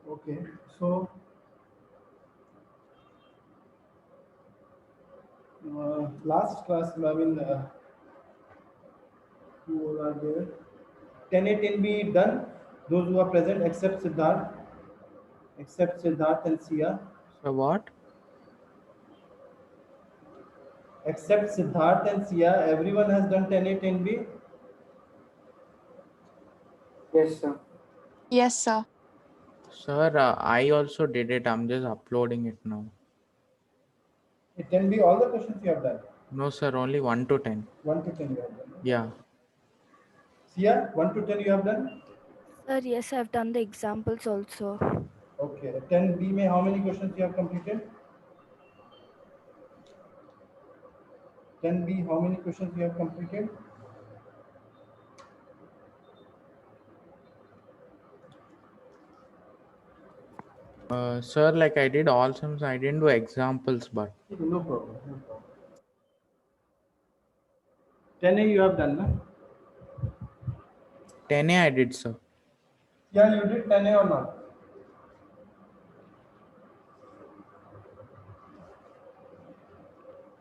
Okay, so last class, I mean, who all are there? 10A, 10B done. Those who are present except Siddharth and Sia. So what? Except Siddharth and Sia, everyone has done 10A, 10B. Yes, sir. Yes, sir. Sir, I also did it. I'm just uploading it now. It can be all the questions you have done. No, sir, only 1 to 10. 1 to 10 you have done. Yeah. Sia, 1 to 10 you have done? Sir, yes, I've done the examples also. Okay. 10B mein how many questions you have completed? 10B, how many questions you have completed? Sir, like I did all sums, I didn't do examples, but No problem. No problem. 10A you have done, na? 10A I did, sir. Yeah, you did 10A or not?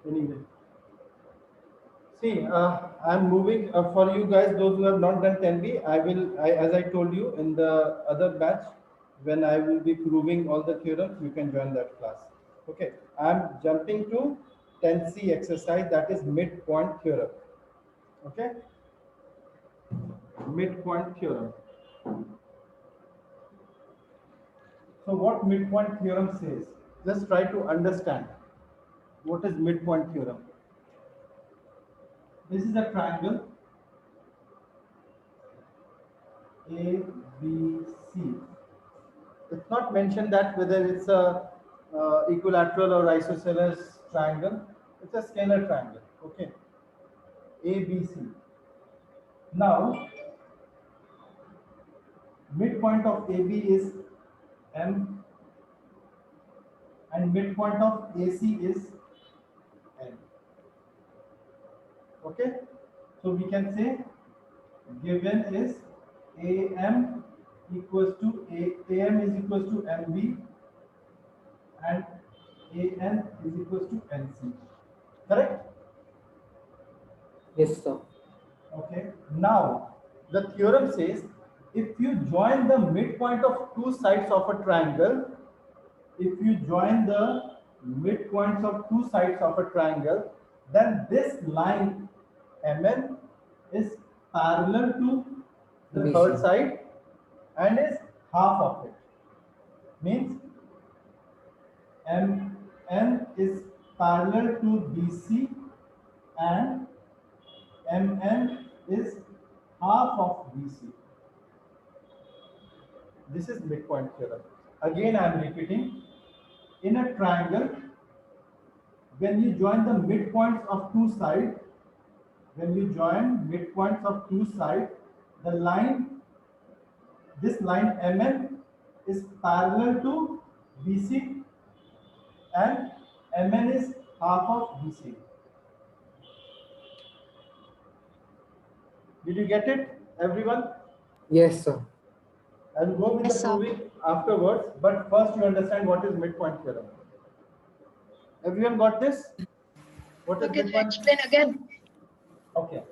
Anyway. See, I'm moving for you guys, those who have not done 10B, as I told you in the other batch, when I will be proving all the theorems, you can join that class. Okay, I'm jumping to 10C exercise, that is midpoint theorem. Okay, midpoint theorem. So what midpoint theorem says? Just try to understand what is midpoint theorem. This is a triangle A, B, C. It's not mentioned that whether it's a equilateral or isosceles triangle. It's a scalar triangle. Okay, A, B, C. Now, midpoint of AB is M, and midpoint of AC is N. Okay, so we can say given is AM equals to AM is equals to MB and AN is equals to NC. Correct? Yes, sir. Okay. Now the theorem says if you join the midpoint of two sides of a triangle, if you join the midpoints of two sides of a triangle, then this line MN is parallel to the BC. third side and is half of it. Means MN is parallel to BC and MN is half of BC. This is midpoint theorem. Again, I am repeating. In a triangle, when you join the midpoints of two sides, the line, this line MN is parallel to BC and MN is half of BC. Did you get it, everyone? Yes, sir. I will go with Yes, the sir. proving afterwards, but first you understand what is midpoint theorem. Everyone got this? What is Okay, so midpoint? explain again. Okay.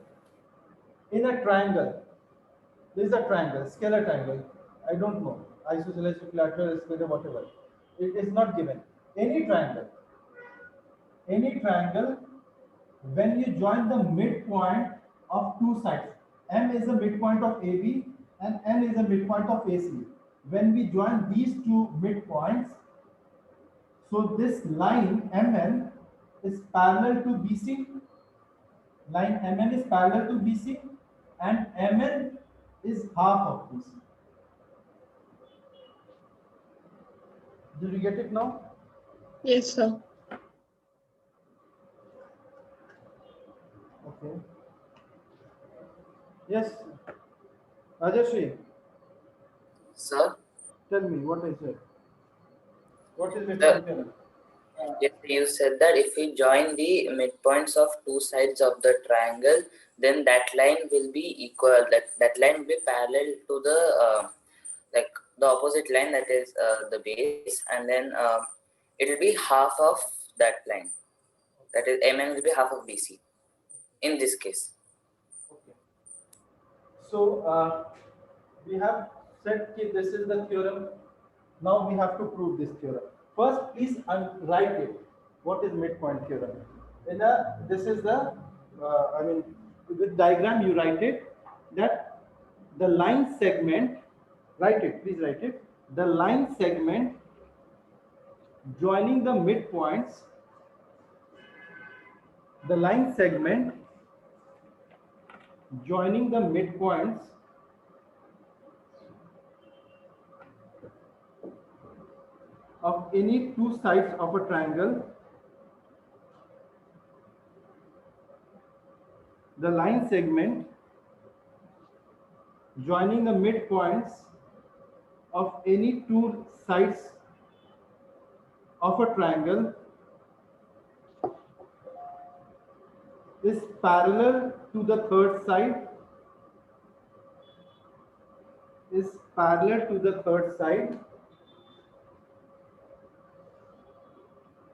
In a triangle, this is a triangle, scalar triangle. I don't know, isosceles, equilateral, scalar, whatever. It is not given. Any triangle, when you join the midpoint of two sides, M is the midpoint of AB and N is the midpoint of AC. When we join these two midpoints, so this line MN is parallel to BC. Line MN is parallel to BC and MN is half of BC. Did you get it now? Yes, sir. Okay. Yes. Rajashri, Sir, tell me what is it? What is midpoint theorem? yes, you said that if we join the midpoints of two sides of the triangle, then that line will be equal. That line will be parallel to the like the opposite line, that is the base, and then it will be half of that line, that is MN will be half of BC in this case. Okay. So we have said that this is the theorem. Now we have to prove this theorem. First, please write it. What is midpoint theorem? This is the, with diagram you write it, that the line segment, write it, please write it. The line segment joining the midpoints, the line segment joining the midpoints of any two sides of a triangle, the line segment joining the midpoints of any two sides of a triangle is parallel to the third side,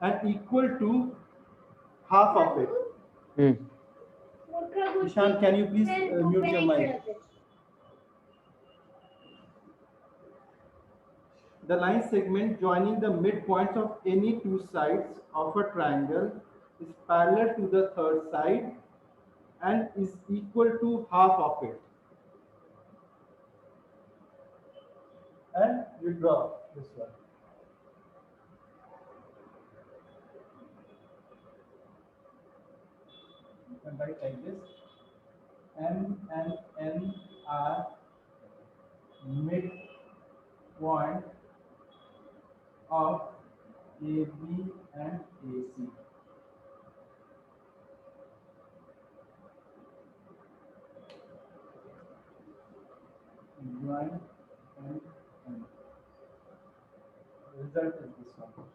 and equal to half of it. Ishan, can you please mute your mic? The line segment joining the midpoints of any two sides of a triangle is parallel to the third side and is equal to half of it. And you draw this one. You can write like this. M and N are midpoint of AB and AC. Join and N. Result is this one.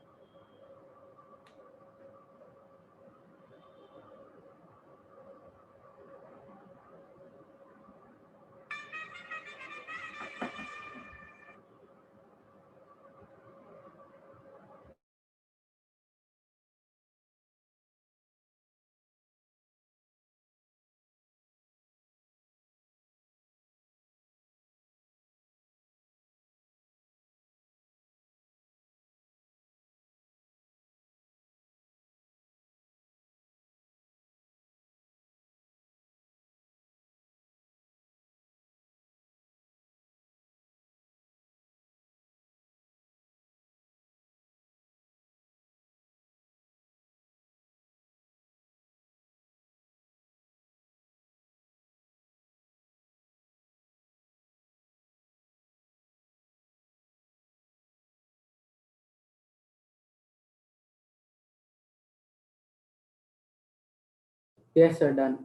Yes, sir. Done.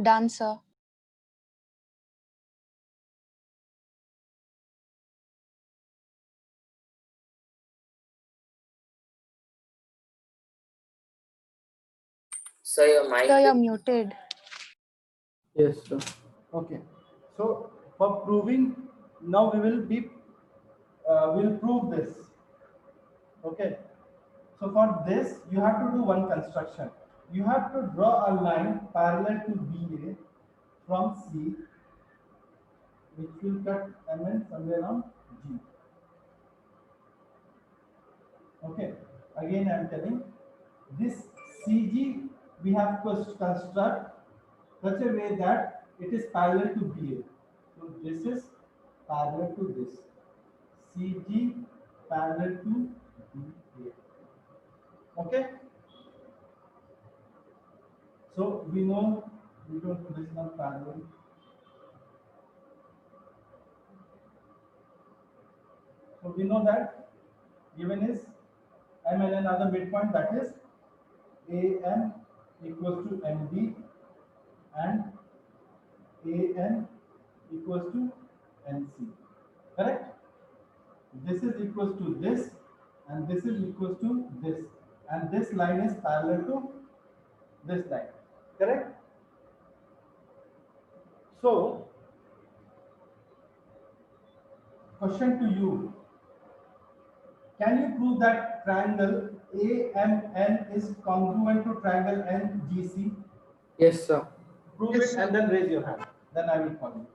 Done, sir. So your mic Sir, you're is muted. Yes, sir. Okay. So for proving, now we will be, we'll prove this. Okay. So for this, you have to do one construction. You have to draw a line parallel to BA from C, which will cut MN somewhere on G. Okay. Again, I am telling this CG we have to construct such a way that it is parallel to BA. So this is parallel to this. CG parallel to BA. Okay. So we know we don't put this in parallel. So we know that given is M and another midpoint, that is AM equals to MD and AN equals to NC. Correct? This is equals to this and this is equals to this, and this line is parallel to this line. Correct? So question to you. Can you prove that triangle AMN is congruent to triangle NGC? Yes, sir. Prove it and then raise your hand. Then I will call you.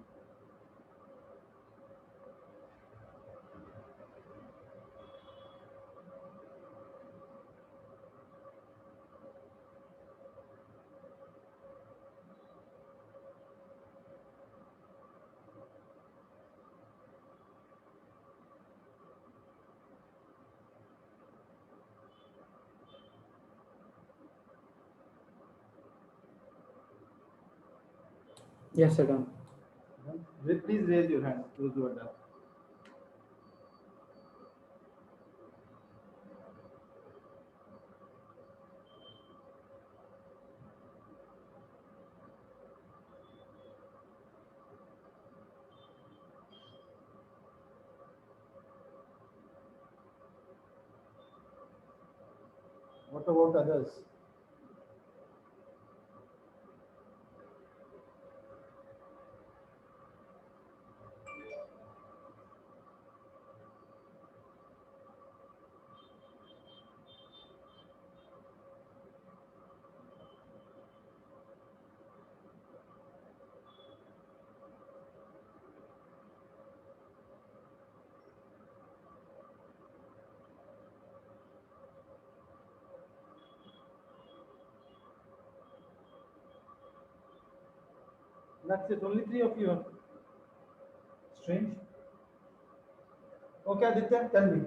Yes, sir, done. Please raise your hand. Those who are done. What about others? That's it. Only three of you. Strange. Okay, Aditya, tell me.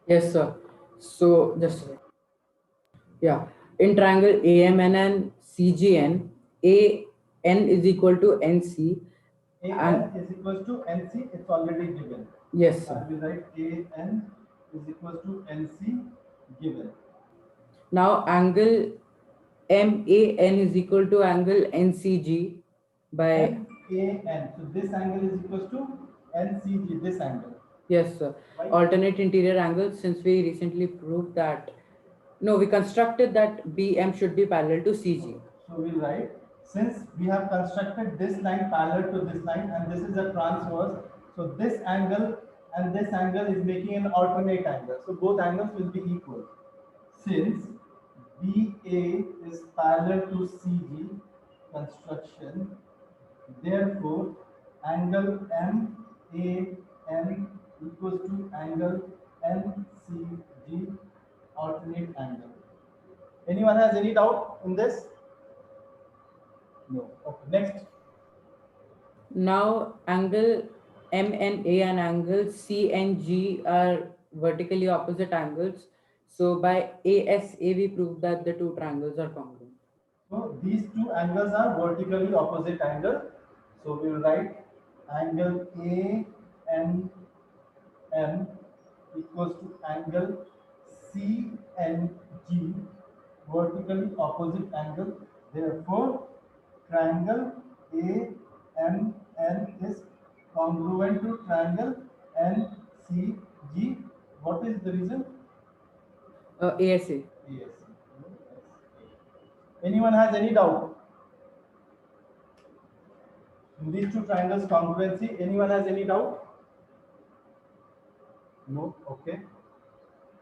Yes, sir. So just yeah, in triangle AMN and CGN, AN is equal to NC. AN is equals to NC. It's already given. Yes, I sir. will write AN is equals to NC given. Now angle MAN is equal to angle NCG by MAN. So this angle is equals to NCG. This angle. yes, sir. Right? Alternate interior angles, since we recently proved that no, we constructed that BM should be parallel to CG. So we'll write, since we have constructed this line parallel to this line and this is a transverse, so this angle and this angle is making an alternate angle. So both angles will be equal. Since BA is parallel to CG construction, therefore angle MAN equals to angle NCG alternate angle. Anyone has any doubt in this? No. Okay, next. Now angle MNA and angle CNG are vertically opposite angles. So by ASA we proved that the two triangles are congruent. So these two angles are vertically opposite angle. So we will write angle ANM equals to angle CNG, vertically opposite angle. Therefore, triangle AMN is congruent to triangle NCG. What is the reason? ASA. Yes. Anyone has any doubt? In these two triangles congruency, anyone has any doubt? No? Okay.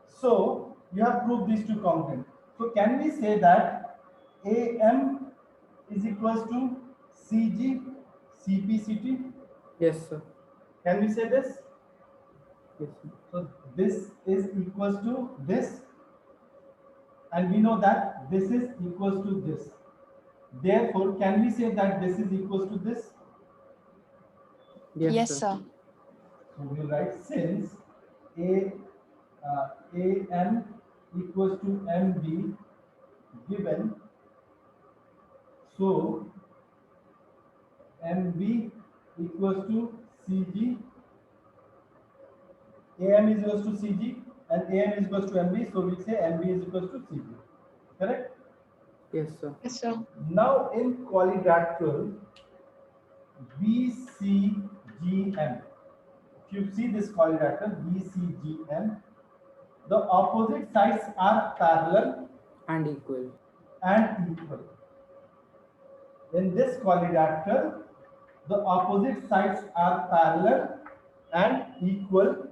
So, you have proved these two congruent. So, can we say that AM is equals to CG, CPCT? Yes, sir. Can we say this? Yes, sir. So, this is equals to this. And we know that this is equals to this. Therefore, can we say that this is equals to this? Yes, sir. So we will write since AM equals to MB given, so MB equals to CG, AM is equals to CG and AM is equals to MB, so we say MB is equals to CG. Correct? Yes, sir. Yes, sir. Now in quadrilateral BCGM, if you see this quadrilateral BCGM, the opposite sides are parallel And equal. and equal. In this quadrilateral, the opposite sides are parallel and equal.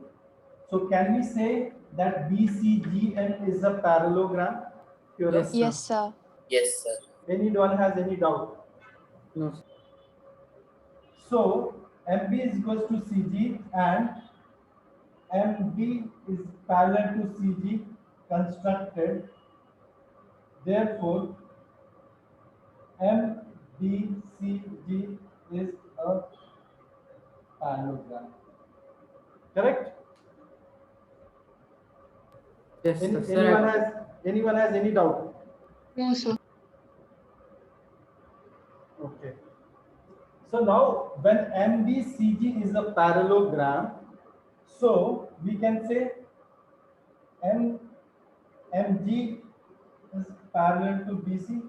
So can we say that BCGN is a parallelogram? Theorem? Yes, sir. Yes, sir. Yes, sir. Anyone has any doubt? No, sir. So MB is equals to CG and MB is parallel to CG constructed. Therefore, MBCG is a parallelogram. Correct? Yes, sir. Anyone has any doubt? No, sir. Okay. So now when MBCG is a parallelogram, so we can say MG is parallel to BC.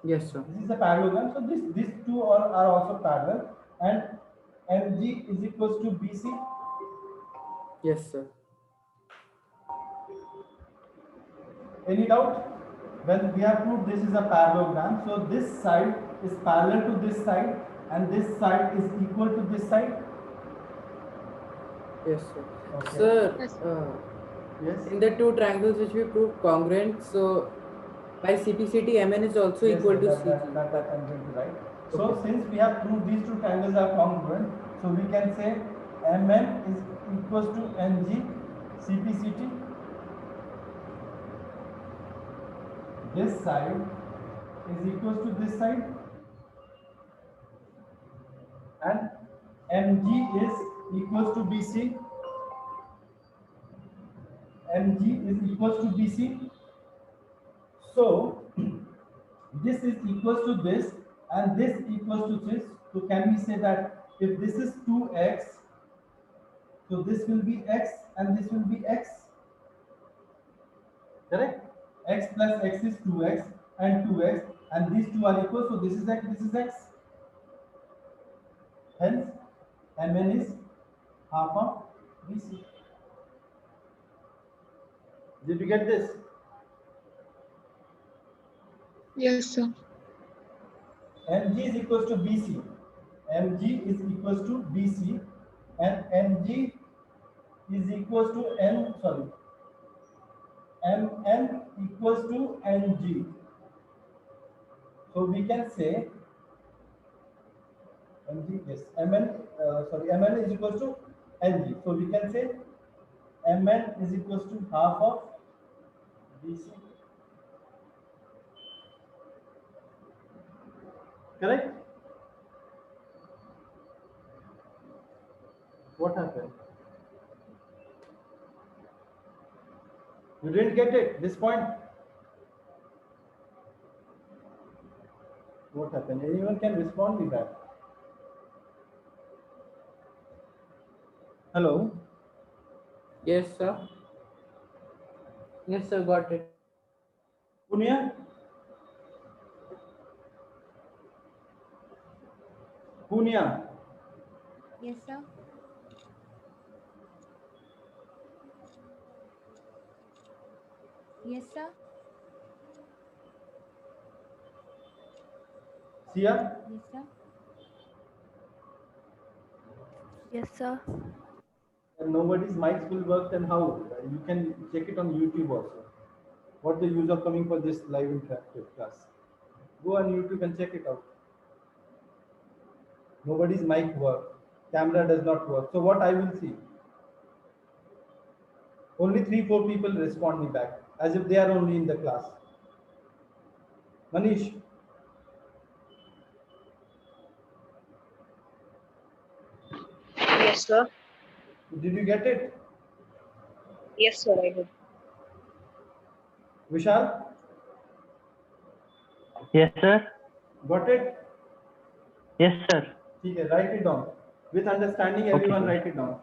Yes, sir. This is a parallelogram. So these two are also parallel, and MG is equals to BC. Yes, sir. Any doubt? When we have proved this is a parallelogram, so this side is parallel to this side, and this side is equal to this side. Yes, sir. Okay. Sir, Yes. Yes. in the two triangles which we proved congruent, so by CPCT, MN is also Yes, equal to that CG. I'm going to write. So since we have proved these two triangles are congruent, so we can say MN is equals to NG CPCT. This side is equals to this side, and MG is equals to BC. MG is equals to BC. So this is equals to this and this equals to this. So can we say that if this is 2x, so this will be x and this will be x? Correct? X plus x is 2x and 2x, and these two are equal, so this is x, this is x. Hence, Mn is half of BC. Did you get this? Yes, sir. Mg is equals to BC. Mg is equals to BC, and Mg is equals to Mn equals to Ng. So we can say Mn is equals to Ng. So we can say Mn is equals to half of BC. Correct? What happened? You didn't get it, this point? What happened? Anyone can respond me back. Hello? Yes, sir. Yes, sir. Got it. Punya? Punya? Yes, sir. Yes, sir. Sia? Yes, sir. Yes, sir. And nobody's mics will work, then how? You can check it on YouTube also. What the use of coming for this live interactive class? Go on YouTube and check it out. Nobody's mic work. Camera does not work. So what I will see? Only 3-4 people respond me back, as if they are only in the class. Manish? Yes, sir. Did you get it? Yes, sir, I did. Vishal? Yes, sir. Got it? Yes, sir. Okay, write it down. With understanding, everyone sir. write it down.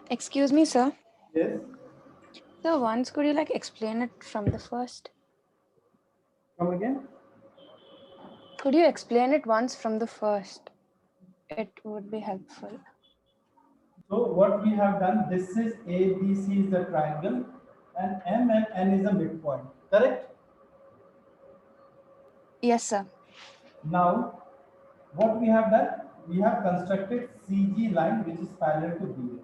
Excuse me, sir. Yes? So once could you like explain it from the first? Come again? Could you explain it once from the first? It would be helpful. So what we have done, this is ABC is the triangle and M and N is a midpoint. Correct? Yes, sir. Now, what we have done? We have constructed CG line which is parallel to BA.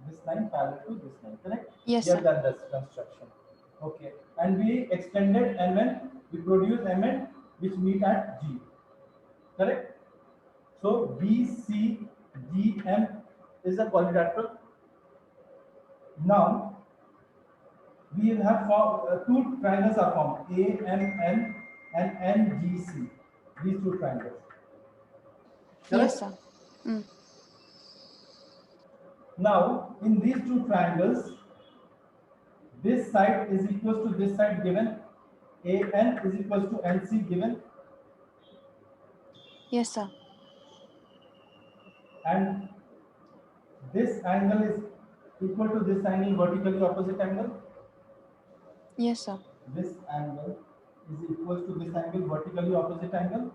This line parallel to this line, correct? Yes, We have sir. done this construction. Okay. And we extended MN, we produce MN which meet at G. Correct? So BCGM is a quadrilateral. Now we have two triangles are formed, AMN and NGC. These two triangles. Yes, Correct? sir. Mm. Now, in these two triangles, this side is equals to this side given, AN is equals to NC given, Yes, sir. and this angle is equal to this angle, vertically opposite angle. Yes, sir. This angle is equals to this angle, vertically opposite angle.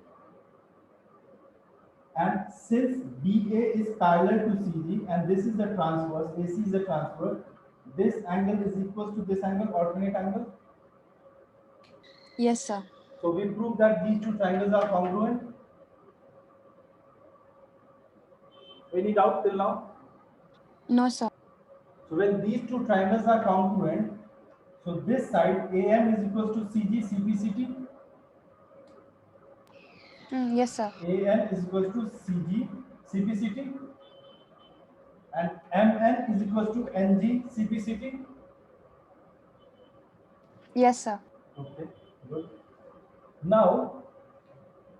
And since BA is parallel to CG and this is the transverse, AC is the transverse, this angle is equals to this angle, alternate angle. Yes, sir. So we prove that these two triangles are congruent. Any doubt till now? No, sir. So when these two triangles are congruent, so this side AM is equals to CG CPCT, Yes, sir. AM is equals to CG CPCT, and MN is equals to NG CPCT. Yes, sir. Okay, good. Now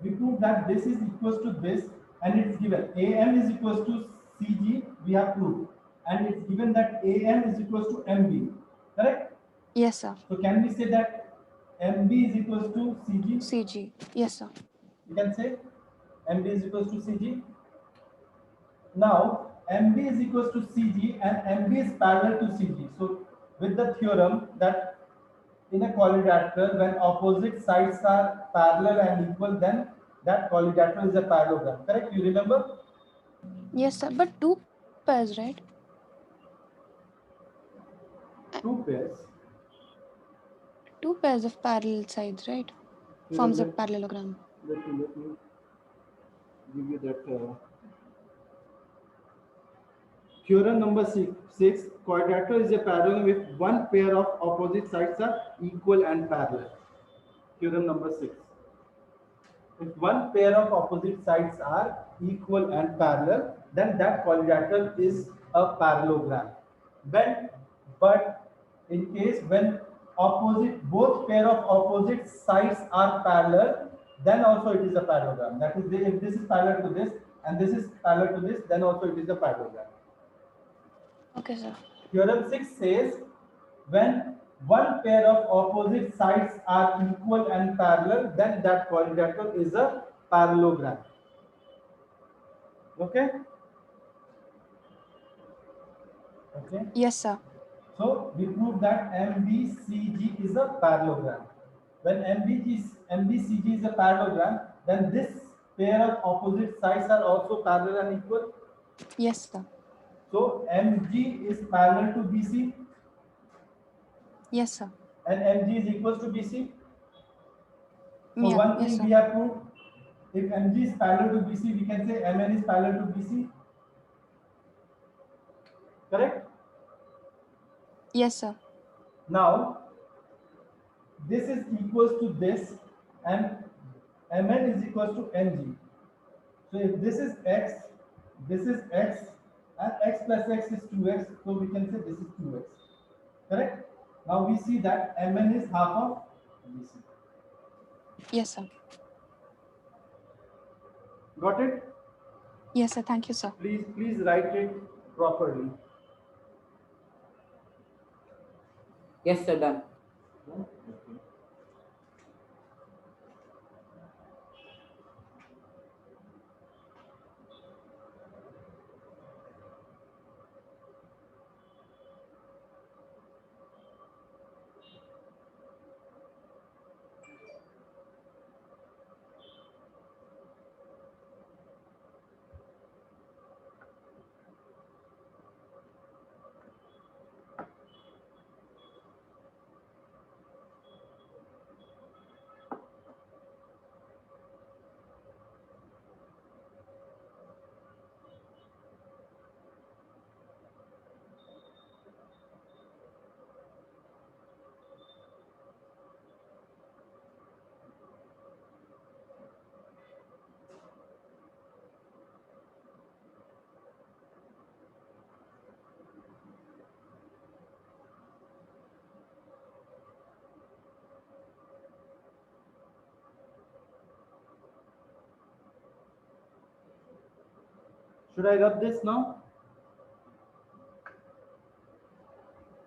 we prove that this is equals to this, and it's given AM is equals to CG, we have proved, and it's given that AM is equals to MB, correct? Yes, sir. So can we say that MB is equals to CG? CG. Yes, sir. You can say MB is equals to CG. Now MB is equals to CG and MB is parallel to CG. So with the theorem that in a quadrilateral, when opposite sides are parallel and equal, then that quadrilateral is a parallelogram. Correct? You remember? Yes, sir. But two pairs, right? Two pairs. Two pairs of parallel sides, right? Here, Forms a let parallelogram. me give you that. Theorem number six, quadrilateral is a parallelogram if one pair of opposite sides are equal and parallel. Theorem number 6. If one pair of opposite sides are equal and parallel, then that quadrilateral is a parallelogram. But in case when both pair of opposite sides are parallel, then also it is a parallelogram. That is, if this is parallel to this and this is parallel to this, then also it is a parallelogram. Okay, sir. Theorem 6 says when one pair of opposite sides are equal and parallel, then that quadrilateral is a parallelogram. Okay? Okay. Yes, sir. So we prove that MBCG is a parallelogram. When MBCG is a parallelogram, then this pair of opposite sides are also parallel and equal. Yes, sir. So MG is parallel to BC Yes, sir. and MG is equal to BC. So Yeah. one Yes, thing sir. we have proved, if MG is parallel to BC, we can say MN is parallel to BC. Correct? Yes, sir. Now, this is equals to this and Mn is equals to Mg. So if this is x and x plus x is 2x, so we can say this is 2x. Correct? Now we see that Mn is half of BC. Yes, sir. Got it? Yes, sir. Thank you, sir. Please write it properly. Yes, sir, done. Okay. Should I rub this now?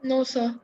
No, sir.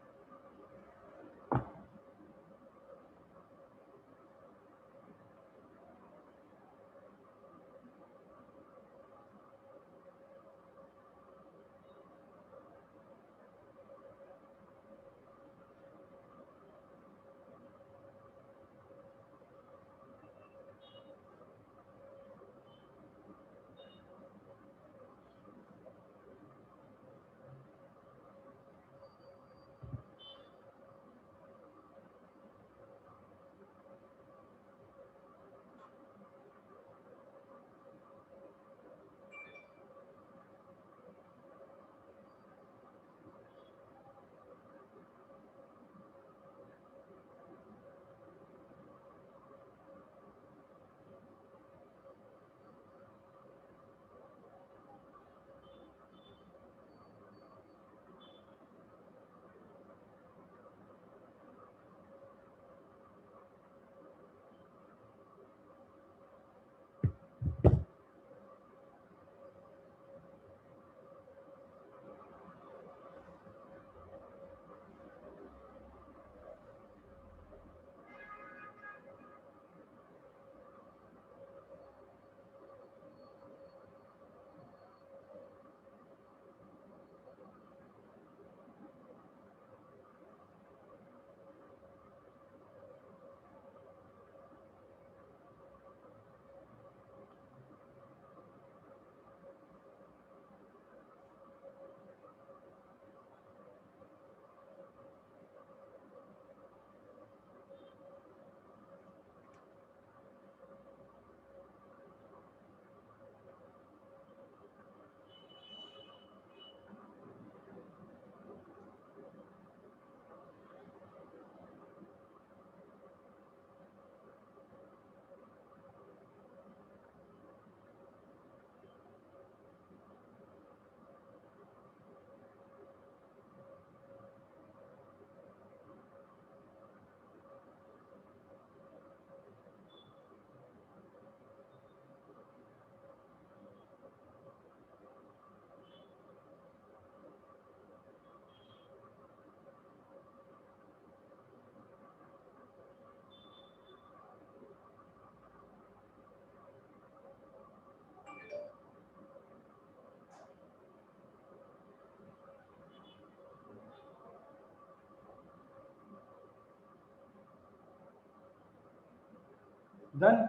Done.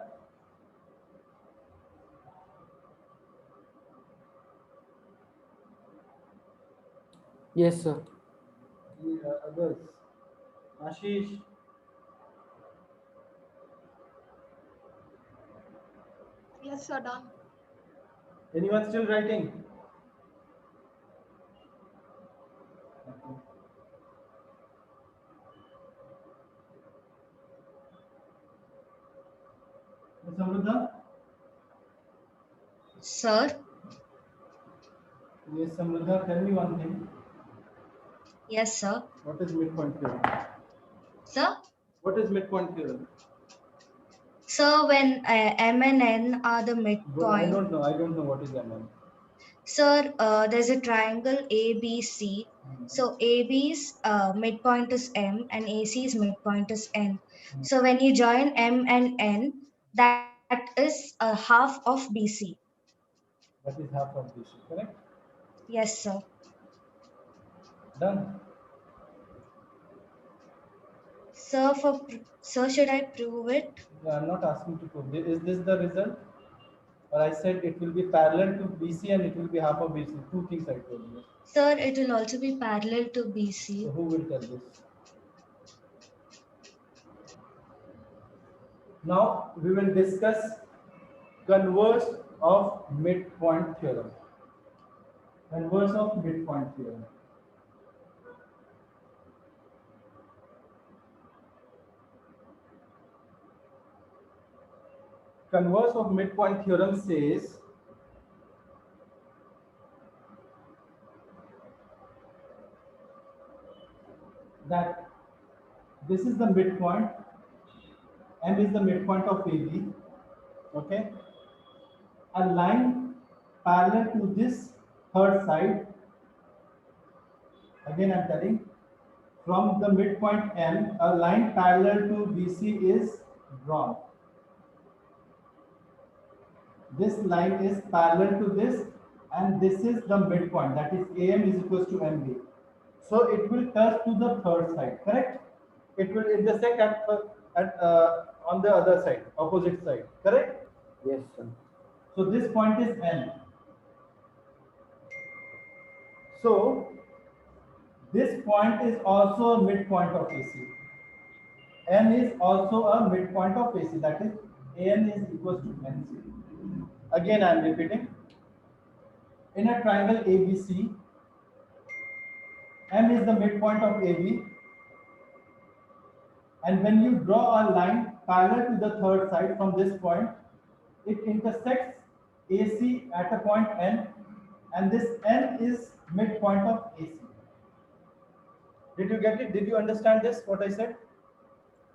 Yes, sir. Others. Ashish. Yes, sir, done. Anyone still writing? Okay. Ms. Amrita? Sir, Yes, Amrita, tell me one thing. yes, sir. What is midpoint theorem? Sir, What is midpoint theorem? sir, when M and N are the Good. midpoint, I don't know what is MM. sir, there's a triangle ABC. So AB's midpoint is M and AC's midpoint is N. So when you join M and N, that is a half of BC. That is half of this, correct? Yes, sir. Done. Sir, should I prove it? I'm not asking to prove. Is this the result? Or I said it will be parallel to BC and it will be half of BC. Two things I told you. Sir, it will also be parallel to So BC. who will tell this? Now we will discuss converse of midpoint theorem. Converse of midpoint theorem. Converse of midpoint theorem says that this is the midpoint, M is the midpoint of AB, okay? A line parallel to this third side. Again, I'm telling, from the midpoint M, a line parallel to BC is drawn. This line is parallel to this, and this is the midpoint, that is AM is equals to MB. So it will touch to the third side, correct? It will intersect on the other side, opposite side, correct? Yes, sir. So this point is N. So this point is also a midpoint of AC. N is also a midpoint of AC, that is AN is equals to NC. Again, I am repeating. In a triangle ABC, M is the midpoint of AB, and when you draw a line parallel to the third side from this point, it intersects AC at a point N, and this N is midpoint of AC. Did you get it? Did you understand this, what I said?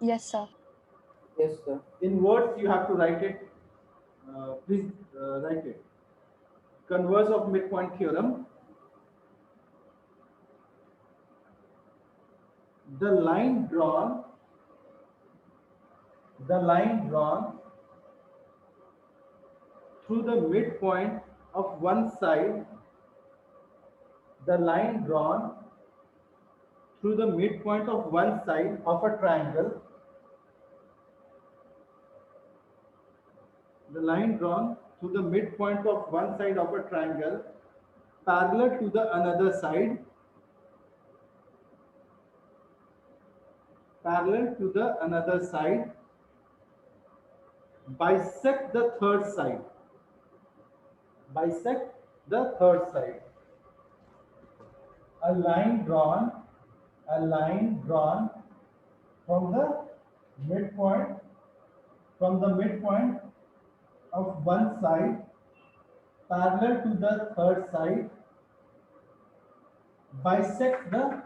Yes, sir. Yes, sir. In words, you have to write it. Please write it. Converse of midpoint theorem. The line drawn through the midpoint of one side, the line drawn through the midpoint of one side of a triangle, the line drawn through the midpoint of one side of a triangle parallel to the another side, bisect the third side. A line drawn from the midpoint of one side parallel to the third side, bisect the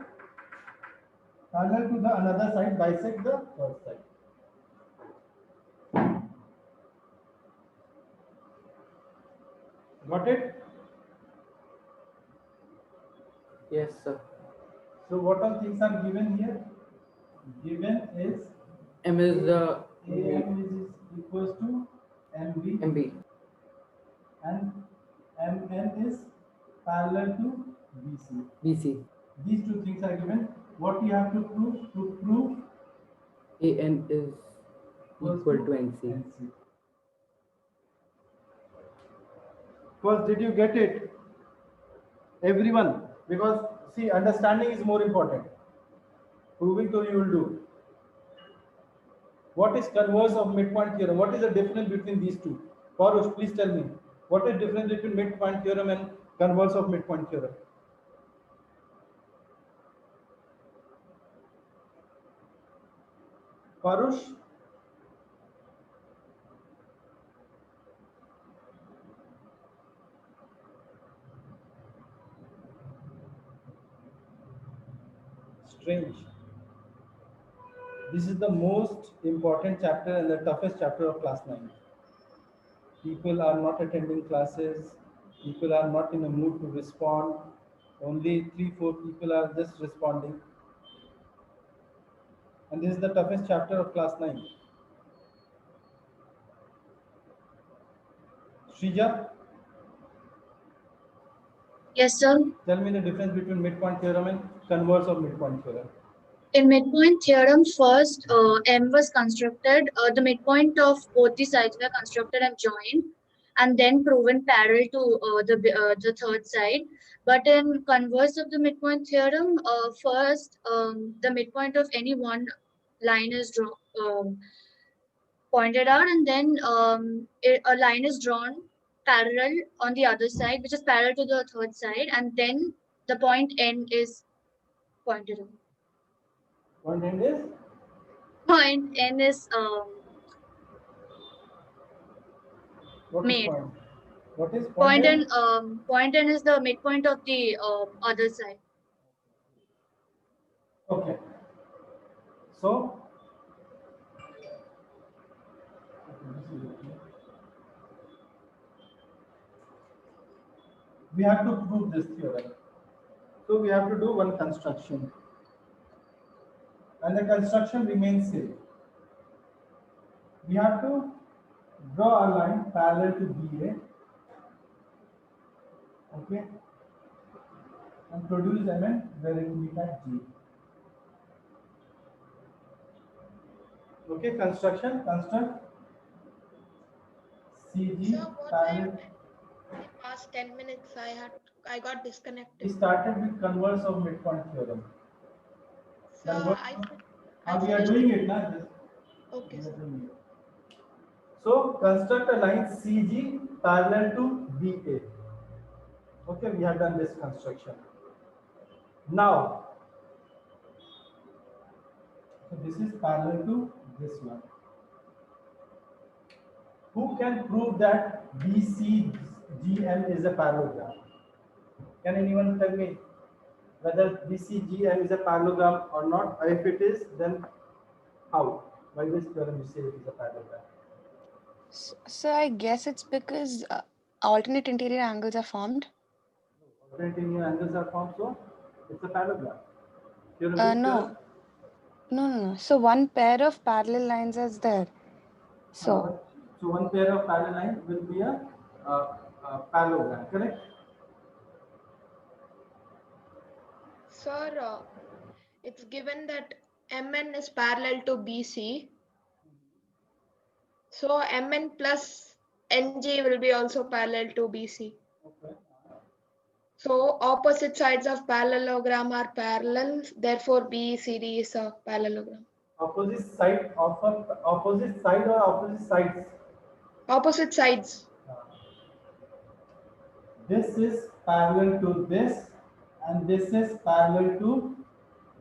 parallel to the another side, bisect the third side. Got it? Yes, sir. So what all things are given here? Given is M is the AM is equals to MB, MB. and MN is parallel to BC. BC. These two things are given. What you have to prove? To prove AN is equal to NC. NC. First, did you get it? Everyone, because see, understanding is more important. Proving to you will do. What is converse of midpoint theorem? What is the difference between these two? Parush, please tell me. What is the difference between midpoint theorem and converse of midpoint theorem? Parush? Strange. This is the most important chapter and the toughest chapter of class 9. People are not attending classes. People are not in a mood to respond. Only 3-4 people are just responding. And this is the toughest chapter of class 9. Shrija, Yes, sir. tell me the difference between midpoint theorem and converse of midpoint theorem. In midpoint theorem, first M was constructed, the midpoint of both the sides were constructed and joined, and then proven parallel to the third side. But in converse of the midpoint theorem, first the midpoint of any one line is pointed out, and then a line is drawn parallel on the other side, which is parallel to the third side, and then the point N is pointed out. Point end is? Point N is What is made. point? What is Point end? Point N is the midpoint of the other side. Okay. So, we have to prove this theorem. So we have to do one construction, and the construction remains same. We have to draw a line parallel to BA, okay, and produce MN wherein we have G. Okay, construct CG Sir, what parallel. in past 10 minutes I got We disconnected. started with converse of midpoint theorem. Sir, I We are finished doing it. it now. Okay, sir. So construct a line CG parallel to BA. Okay, we have done this construction. Now, so this is parallel to this one. Who can prove that BCGM is a parallelogram? Can anyone tell me whether BCGM is a parallelogram or not? Or if it is, then how? By which theorem you say it is a parallelogram? So I guess it's because alternate interior angles are formed. Alternate interior angles are formed, so it's a parallelogram. Theorem is No. No. So one pair of parallel lines is there. So so one pair of parallel lines will be a parallelogram, correct? Sir, it's given that MN is parallel to BC. So MN plus NG will be also parallel to BC. Okay. So opposite sides of parallelogram are parallel. Therefore, BCD is a parallelogram. Opposite side of opposite side or opposite sides? Opposite sides. This is parallel to this, and this is parallel to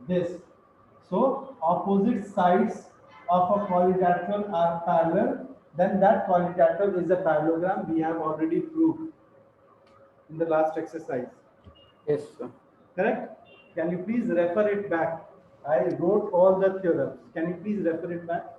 this. So opposite sides of a quadrilateral are parallel. Then that quadrilateral is a parallelogram. We have already proved in the last exercise. Yes, sir. Correct? Can you please refer it back? I wrote all the theorems. Can you please refer it back?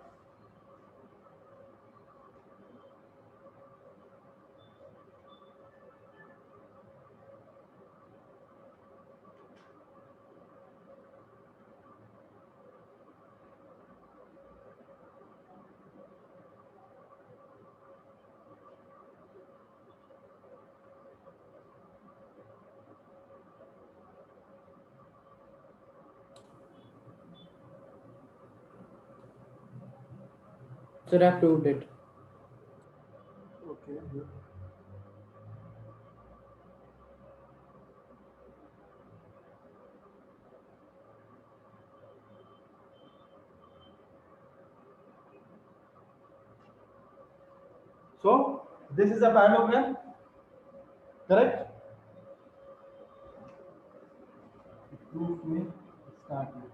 Sir, I proved it. Okay, good. So this is a parallelogram, correct? Proof में start with.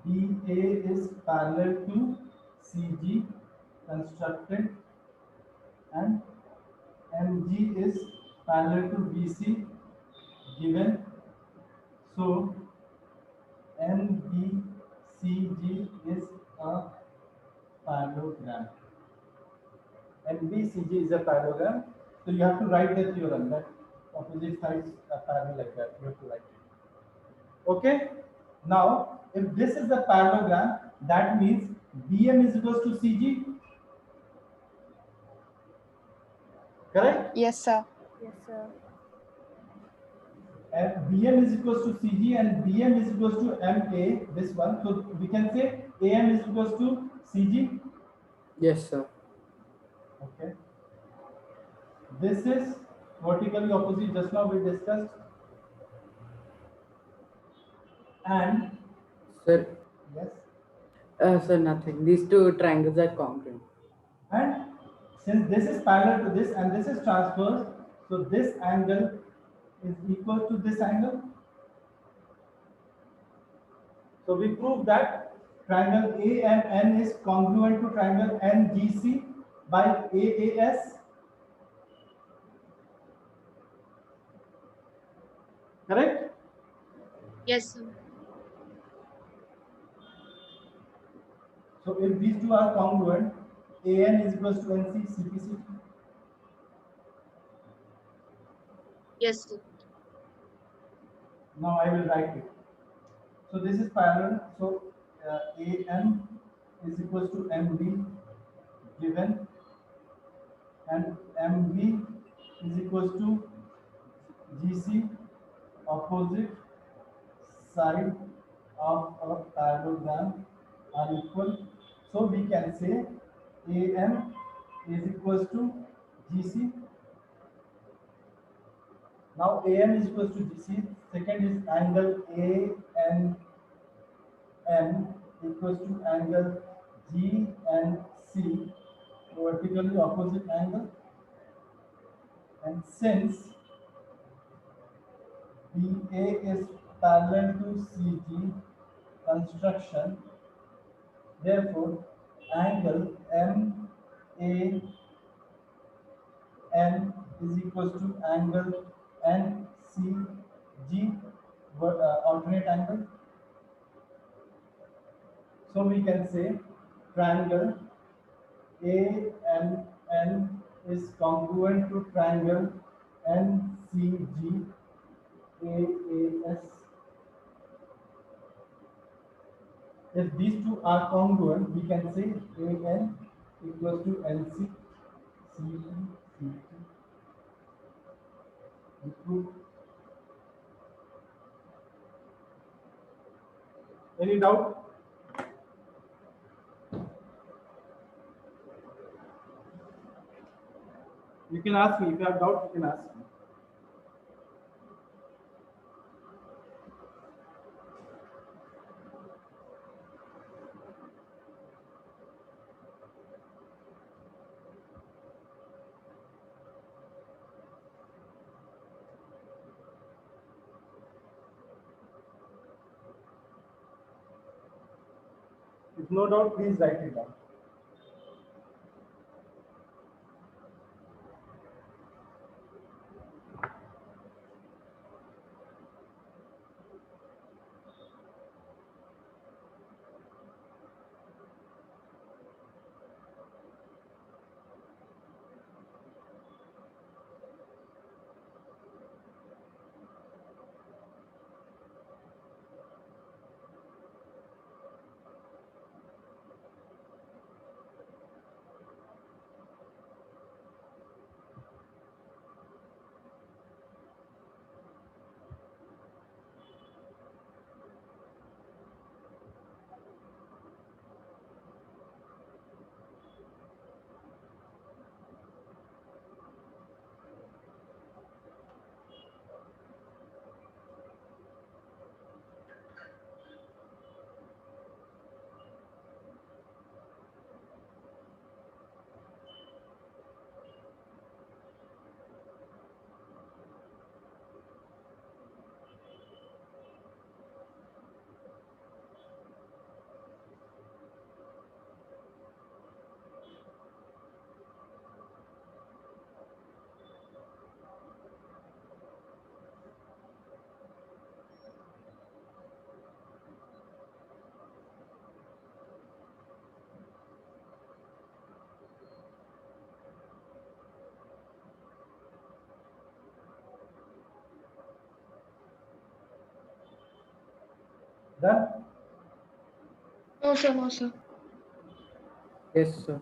BA is parallel to CG constructed, and MG is parallel to BC given. So MBCG is a parallelogram. MBCG is a parallelogram. So you have to write the theorem that opposite sides are parallel like that. You have to write it. Okay. Now, if this is a parallelogram, that means BM is equals to CG. Correct? yes, sir. And BM is equals to CG and BM is equals to MA, this one. So we can say AM is equals to CG. Yes, sir. Okay. This is vertically opposite, just now we discussed. And Sir, yes. sir, nothing. These two triangles are congruent. And since this is parallel to this and this is transverse, so this angle is equal to this angle. So we prove that triangle AMN is congruent to triangle NGC by AAS. Correct? Yes, sir. So if these two are congruent, AN is equals to NC CPC. Yes, sir. Now I will write it. So this is parallel. So AM is equals to MB given, and MB is equals to GC, opposite side of a parallelogram are equal. So we can say AM is equals to GC. Now AM is equals to GC. Second is angle ANM equals to angle GNC, vertically opposite angle. And since BA is parallel to CG construction, therefore angle MAN is equals to angle NCG, alternate angle. So we can say triangle AMN is congruent to triangle NCG AAS. If these two are congruent, we can say AN equals to NC CT. Any doubt? You can ask me. If you have doubt, you can ask me. If no doubt, please write it down. Done? No, sir, no, sir. Yes, sir.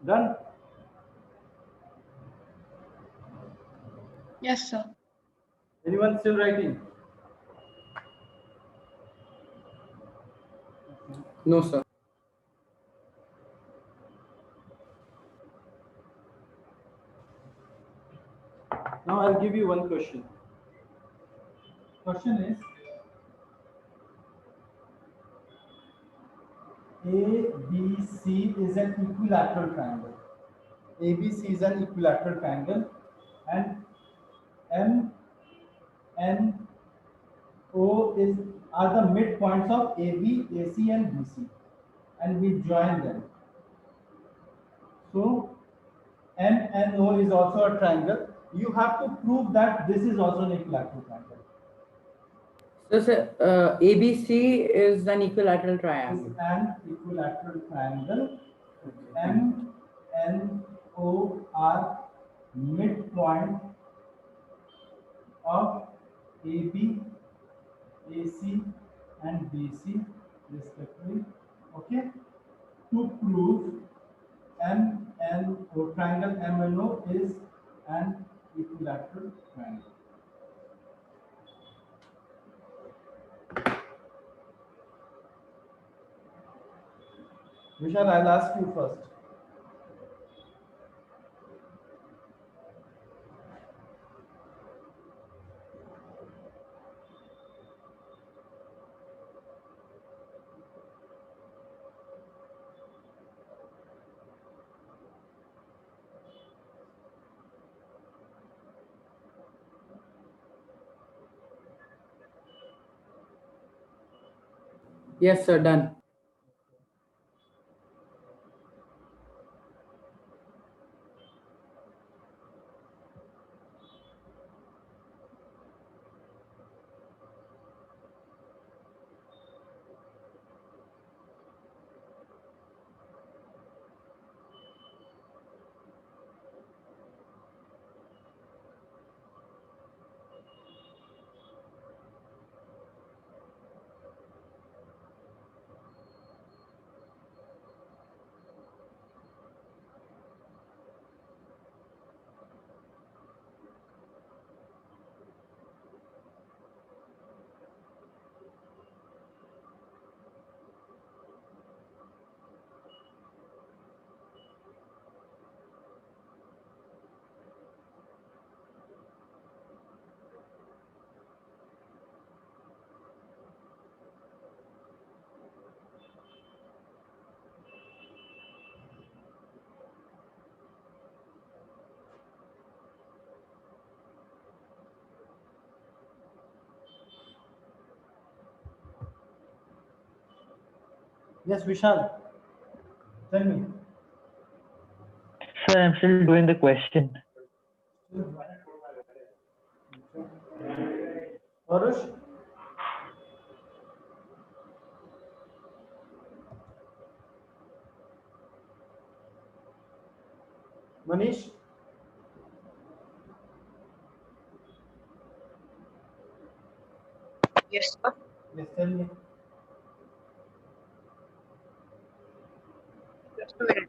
Done? Yes, sir. Anyone still writing? No, sir. Now I'll give you one question. Question is ABC is an equilateral triangle. ABC is an equilateral triangle and M and O are the midpoints of AB, AC and BC and we join them. So M and O is also a triangle. You have to prove that this is also an equilateral triangle. So, sir, ABC is an equilateral It's triangle. an equilateral triangle. M and O are midpoint of AB, AC and BC respectively. Okay. To prove M and O, triangle M and O is an equilateral triangle. Vishal, I'll ask you first. Yes, sir, done. Yes, Vishal. Tell me. Sir, I'm still doing the question. Varush? Manish? Yes, sir. Yes, tell me. Just a minute.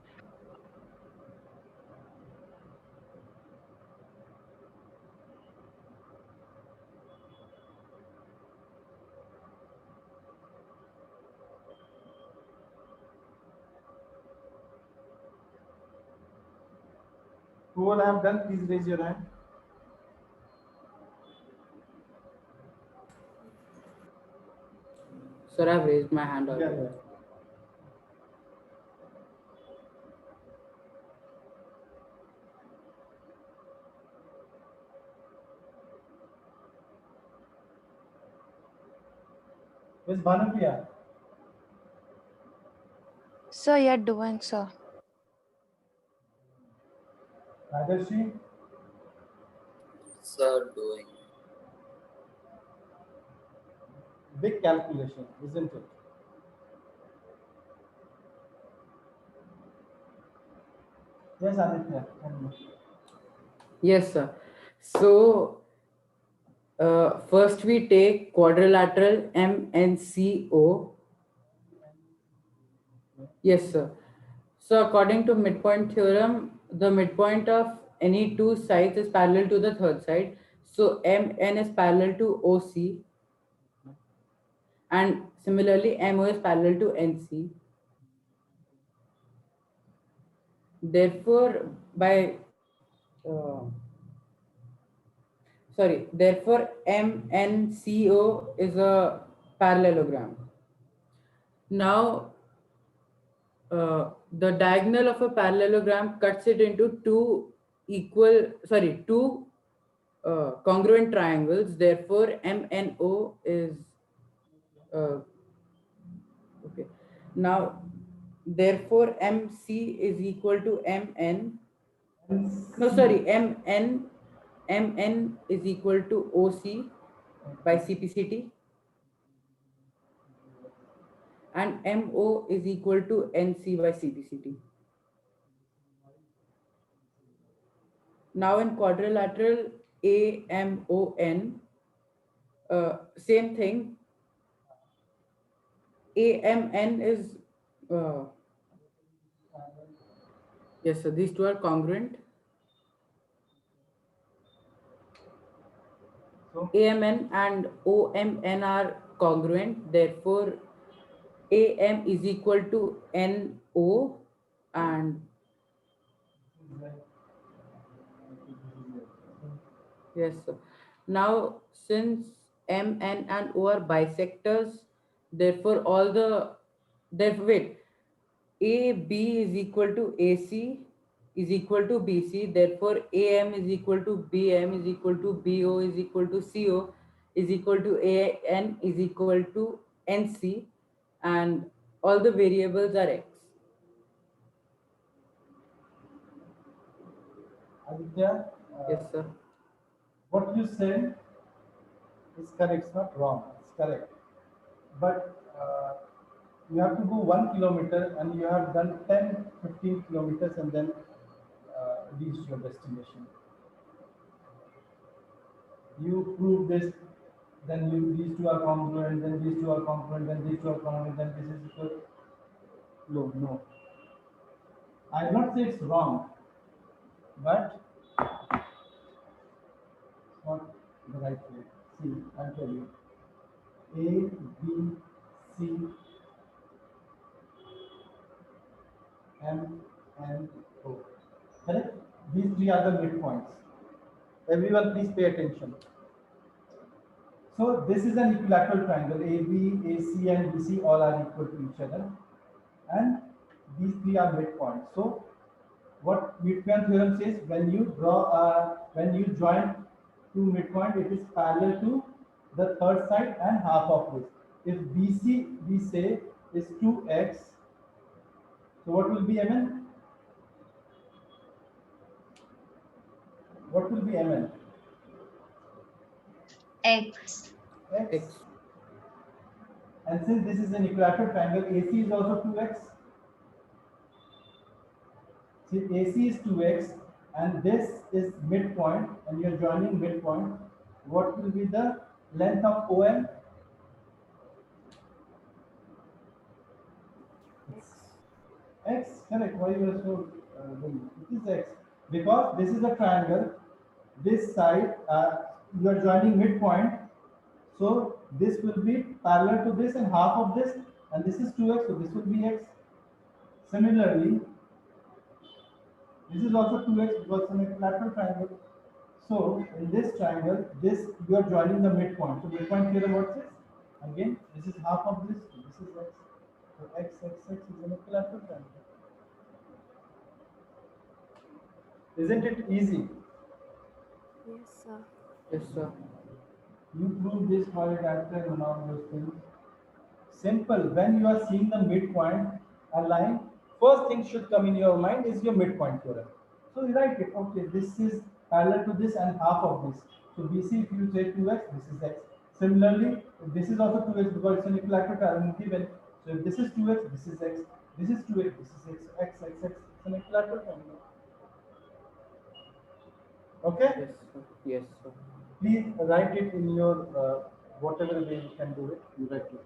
Who all have done, please raise your hand. Sir, I've raised my hand already. Yeah. Miss Bhanupriya? Sir, you're doing, sir. Adarshi? Sir, doing. Big calculation, isn't it? Yes, Aditya. Tell me. Yes, sir. So, first we take quadrilateral MNCO. Yes, sir. So according to midpoint theorem, the midpoint of any two sides is parallel to the third side. So MN is parallel to OC, and similarly MO is parallel to NC. Therefore, therefore MNCO is a parallelogram. Now, the diagonal of a parallelogram cuts it into two congruent triangles. Therefore, MNO is okay. Now, therefore, MC is equal to MN. No, sorry, MN is equal to OC by CPCT, and MO is equal to NC by CPCT. Now in quadrilateral AMON, same thing. AMN is yes, so these two are congruent. So AMN and OMN are congruent. Therefore, AM is equal to NO, and yes, sir. Now since MN and O are bisectors, therefore AB is equal to AC is equal to BC. Therefore, AM is equal to BM is equal to BO is equal to CO is equal to AN is equal to NC, and all the variables are X. Aditya, Yes, sir. what you said is correct. It's not wrong. It's correct. But you have to go 1 kilometer and you have done 10, 15 kilometers and then reach your destination. You prove this, then these two are congruent, then these two are congruent, then these two are congruent, then this is equal. No. I will not say it's wrong, but it's not the right way. See, I'll tell you. A, B, C, M, N, O. Correct? These three are the midpoints. Everyone, please pay attention. So this is an equilateral triangle. AB, AC, and BC all are equal to each other, and these three are midpoints. So what midpoint theorem says: when you join two midpoint, it is parallel to the third side and half of this. If BC we say is 2x, so what will be MN? What will be MN? X. X. And since this is an equilateral triangle, AC is also 2x. See, AC is 2x, and this is midpoint, and you're joining midpoint. What will be the length of OM? X, correct. Why you are so it is X, because this is a triangle. This side you are joining midpoint, so this will be parallel to this and half of this, and this is 2x, so this will be X. Similarly, this is also 2x because it's an equilateral triangle. So in this triangle, this you are joining the midpoint. So midpoint theorem what says? Again, this is half of this. So this is X. So X is an equilateral triangle. Isn't it easy? Yes, sir. Yes, sir. You prove this quadratic and all those things. Simple. When you are seeing the midpoint, a line, first thing should come in your mind is your midpoint theorem. So you write it. Okay, this is parallel to this and half of this. So BC, if you say 2x, this is x. Similarly, this is also 2x because it's an equilateral triangle given. So if this is 2x, this is x. This is 2x, this is x. It's an equilateral triangle. Okay? Yes, sir. Yes, sir. Please write it in your whatever way you can do it. You write it.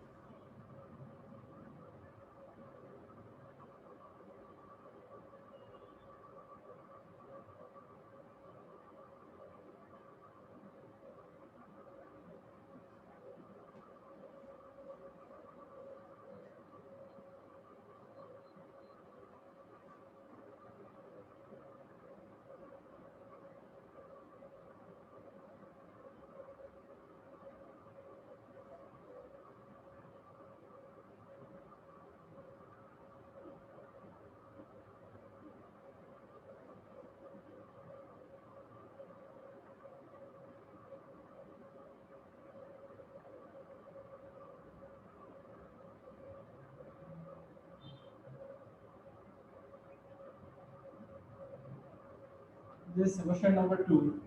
This is question number 2.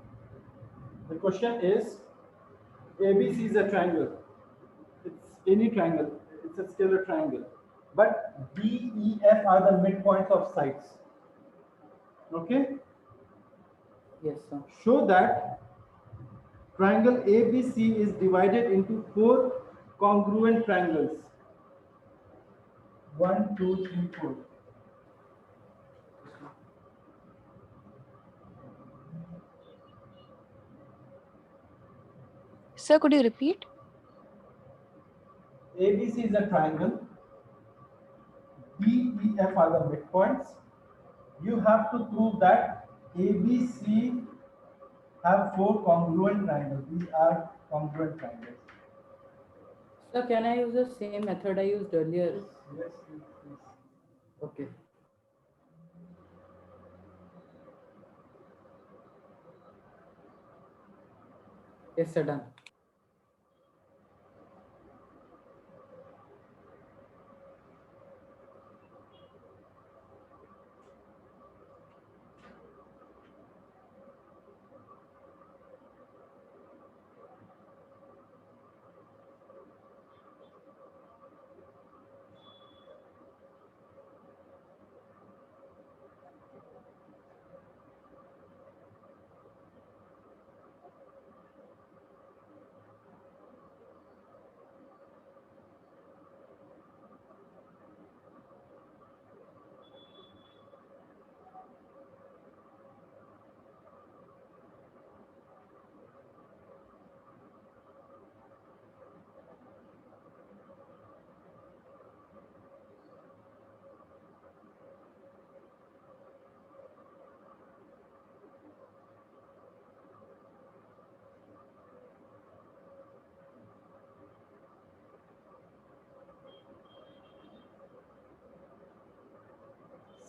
The question is, ABC is a triangle. It's any triangle. It's a scalar triangle. But D, E, F are the midpoints of sides. Okay? Yes, sir. Show that triangle ABC is divided into 4 congruent triangles. 1, 2, 3, 4. Sir, could you repeat? ABC is a triangle. D, E, F are the midpoints. You have to prove that ABC have 4 congruent triangles. These are congruent triangles. Sir, can I use the same method I used earlier? Yes, yes, yes. Okay. Yes, sir, done.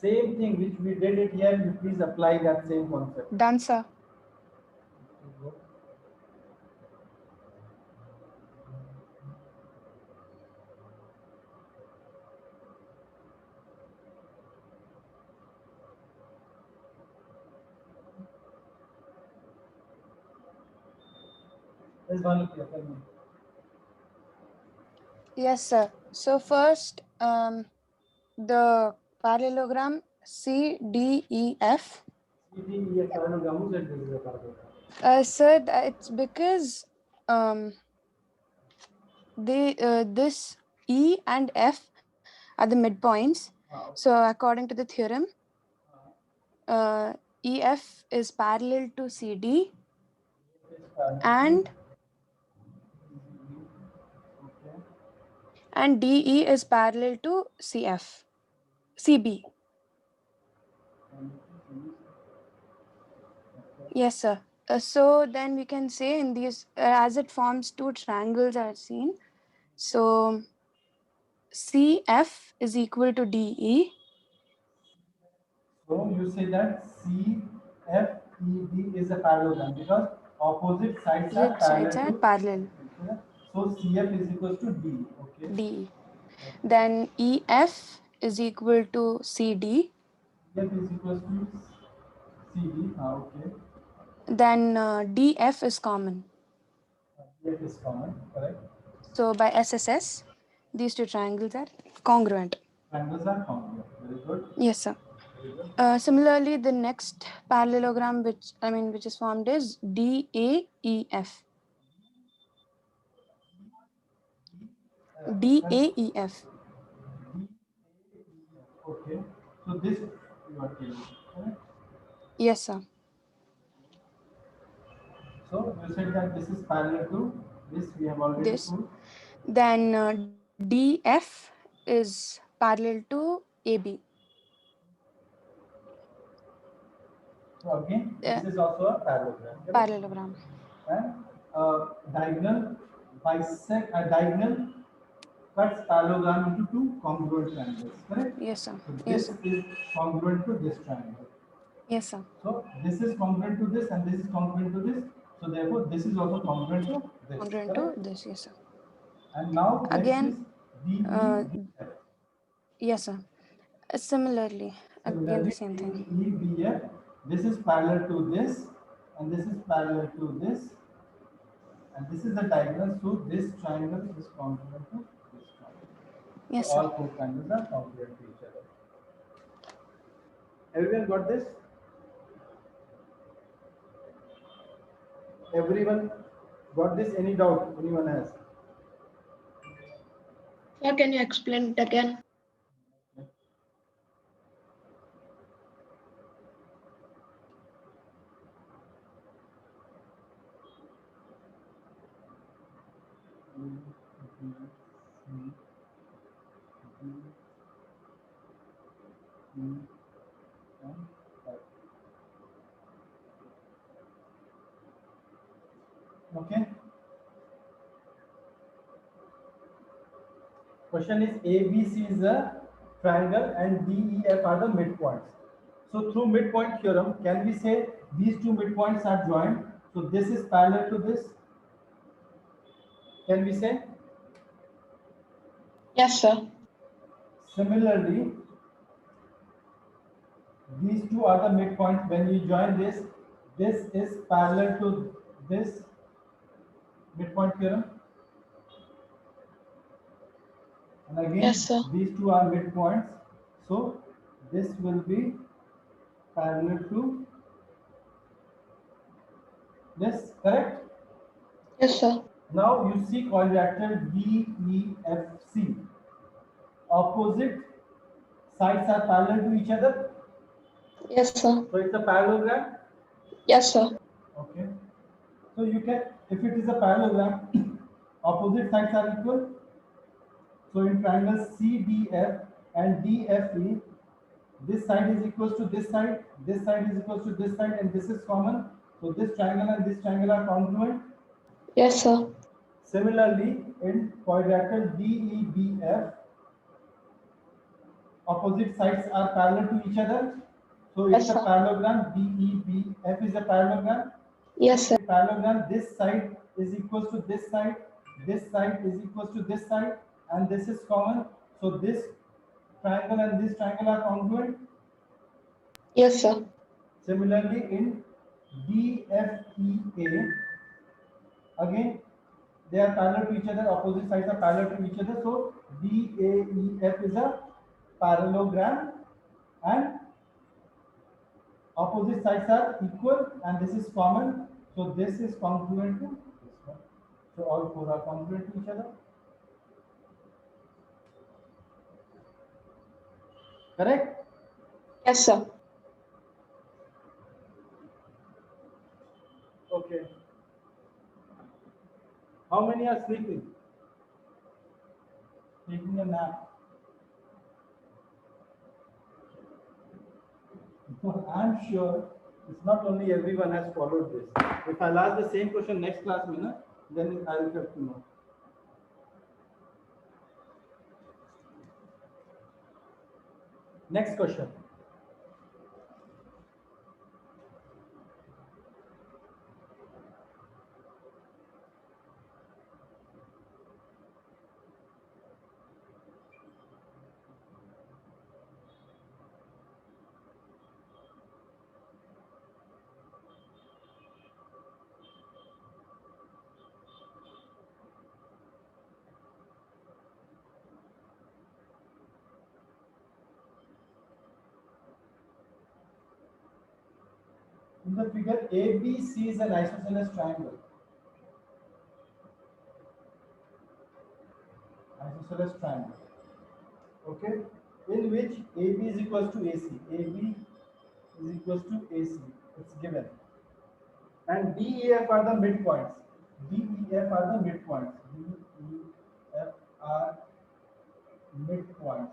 Same thing which we did it here, you please apply that same concept. Done, sir. There's one here, tell me. Yes, sir. So first, the parallelogram CDEF. CDEF parallelogram, who said this is a parallelogram? Sir, it's because this E and F are the midpoints. So according to the theorem, EF is parallel to CD and DE is parallel to CB. Yes, sir. So then we can say in these, as it forms 2 triangles are seen. So CF is equal to DE. So you say that CFED is a parallelogram because opposite sides are parallel. Parallel. So CF is equal to D. Okay. DE. Then EF is equal to CD. EF is equal to CD. Okay. Then DF is common. DF is common, correct? So by SSS, these 2 triangles are congruent. Triangles are congruent. Very good. Yes, sir. Similarly, the next parallelogram which is formed is DAEF. DAEF. Okay. So this you are telling, correct? Yes, sir. So you said that this is parallel to this. We have already This. proved. Then DF is parallel to AB. So again, this is also a parallelogram. Correct? Parallelogram. And diagonal cuts parallelogram into 2 congruent triangles, correct? Yes, sir. So Yes, this sir. is congruent to this triangle. Yes, sir. So this is congruent to this and this is congruent to this. So therefore this is also congruent to this. Congruent correct? to this. Yes, sir. And now Again, next is DEF. yes, sir. Similarly, again the same thing. DEF This is parallel to this, and this is parallel to this, and this is the diagonal. So this triangle is congruent to this triangle. Yes, So sir. all four triangles are congruent to each other. Everyone got this? Everyone got this? Any doubt anyone has? Sir, can you explain it again? Okay. Question is ABC is a triangle and DEF are the midpoints. So through midpoint theorem, can we say these two midpoints are joined? So this is parallel to this. Can we say? Yes, sir. Similarly, these two are the midpoints. When you join this, this is parallel to this midpoint theorem. And again, Yes, sir. these two are midpoints. So this will be parallel to this, correct? Yes, sir. Now you see quadrilateral DEFC. Opposite sides are parallel to each other. Yes, sir. So it's a parallelogram. Yes, sir. Okay. So you can, if it is a parallelogram, opposite sides are equal. So in triangle CDF and DFE, this side is equal to this side is equal to this side, and this is common. So this triangle and this triangle are congruent. Yes, sir. Similarly, in quadrilateral DEBF, opposite sides are parallel to each other. So it's Yes, a sir. parallelogram. DEBF is a parallelogram. Yes, sir. Parallelogram, this side is equal to this side is equal to this side, and this is common. So this triangle and this triangle are congruent. Yes, sir. Similarly, in DFEA, again, they are parallel to each other, opposite sides are parallel to each other. So DAEF is a parallelogram and opposite sides are equal, and this is common. So this is congruent to this one. So all four are congruent to each other. Correct? Yes, sir. Okay. How many are sleeping? Taking a nap. I'm sure it's not only everyone has followed this. If I'll ask the same question next class, then I will get to know. Next question. In the figure, ABC is an isosceles triangle. Isosceles triangle. Okay, in which AB is equals to AC. AB is equals to AC. It's given. And DEF are the midpoints. DEF are the midpoints. DEF are midpoints.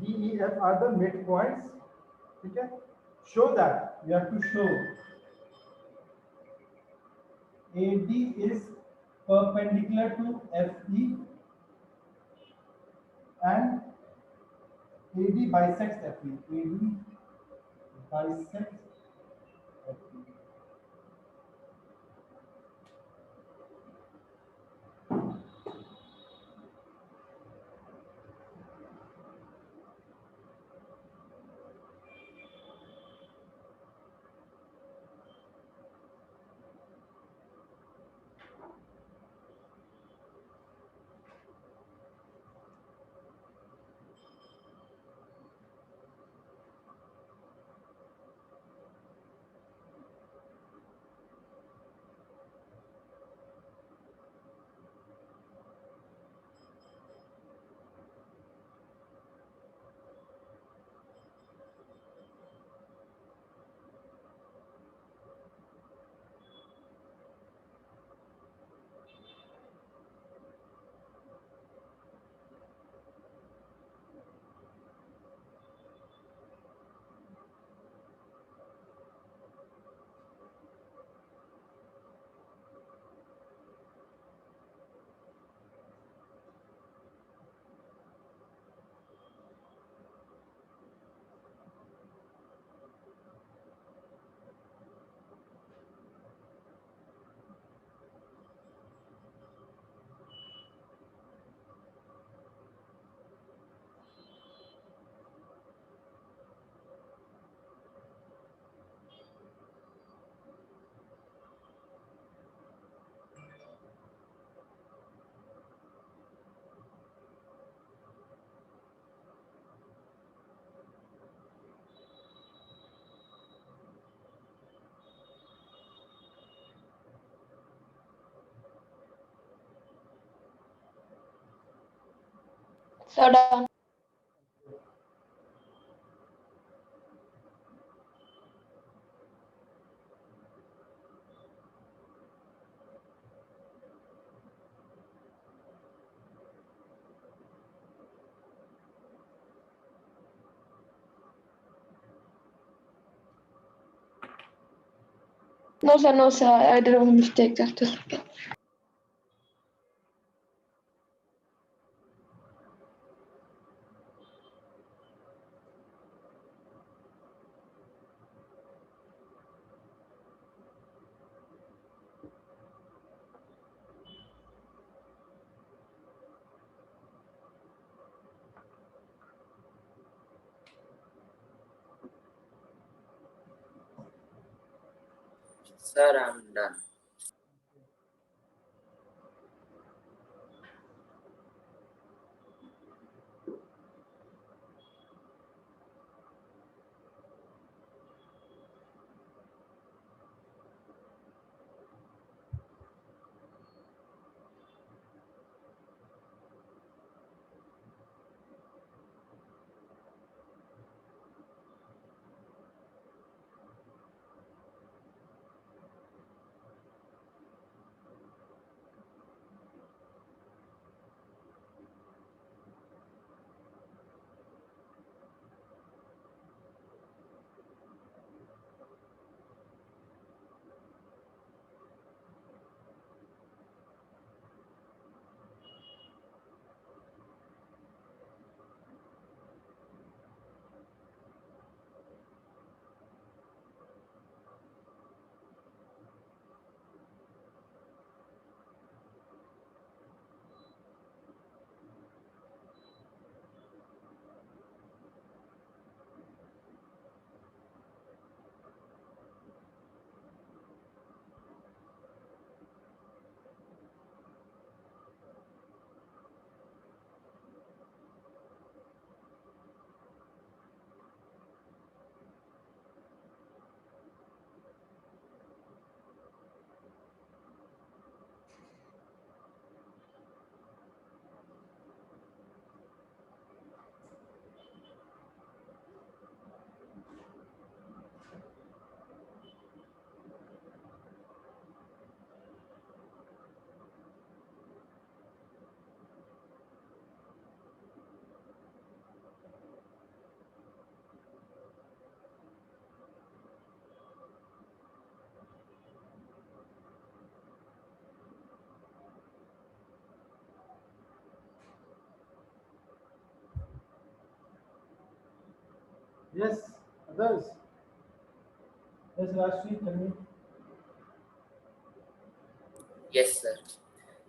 DEF are the midpoints. Okay? Show that. You have to show AD is perpendicular to FE and AD bisects FE. AD bisects FE. So done. No, sir. I did a mistake. Just a second. Sir, I'm done. Yes, others. Yes, Rashmi, tell me. Yes, sir.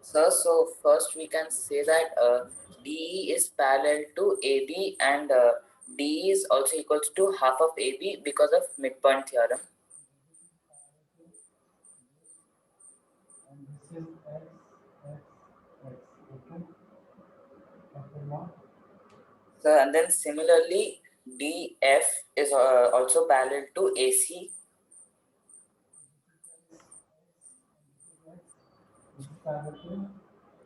Sir, so first we can say that DE is parallel to AB and DE is also equal to half of AB because of midpoint theorem. And this is x, x, x. Okay. Okay, now. So, and then similarly, DF is also parallel to AC. This is parallel to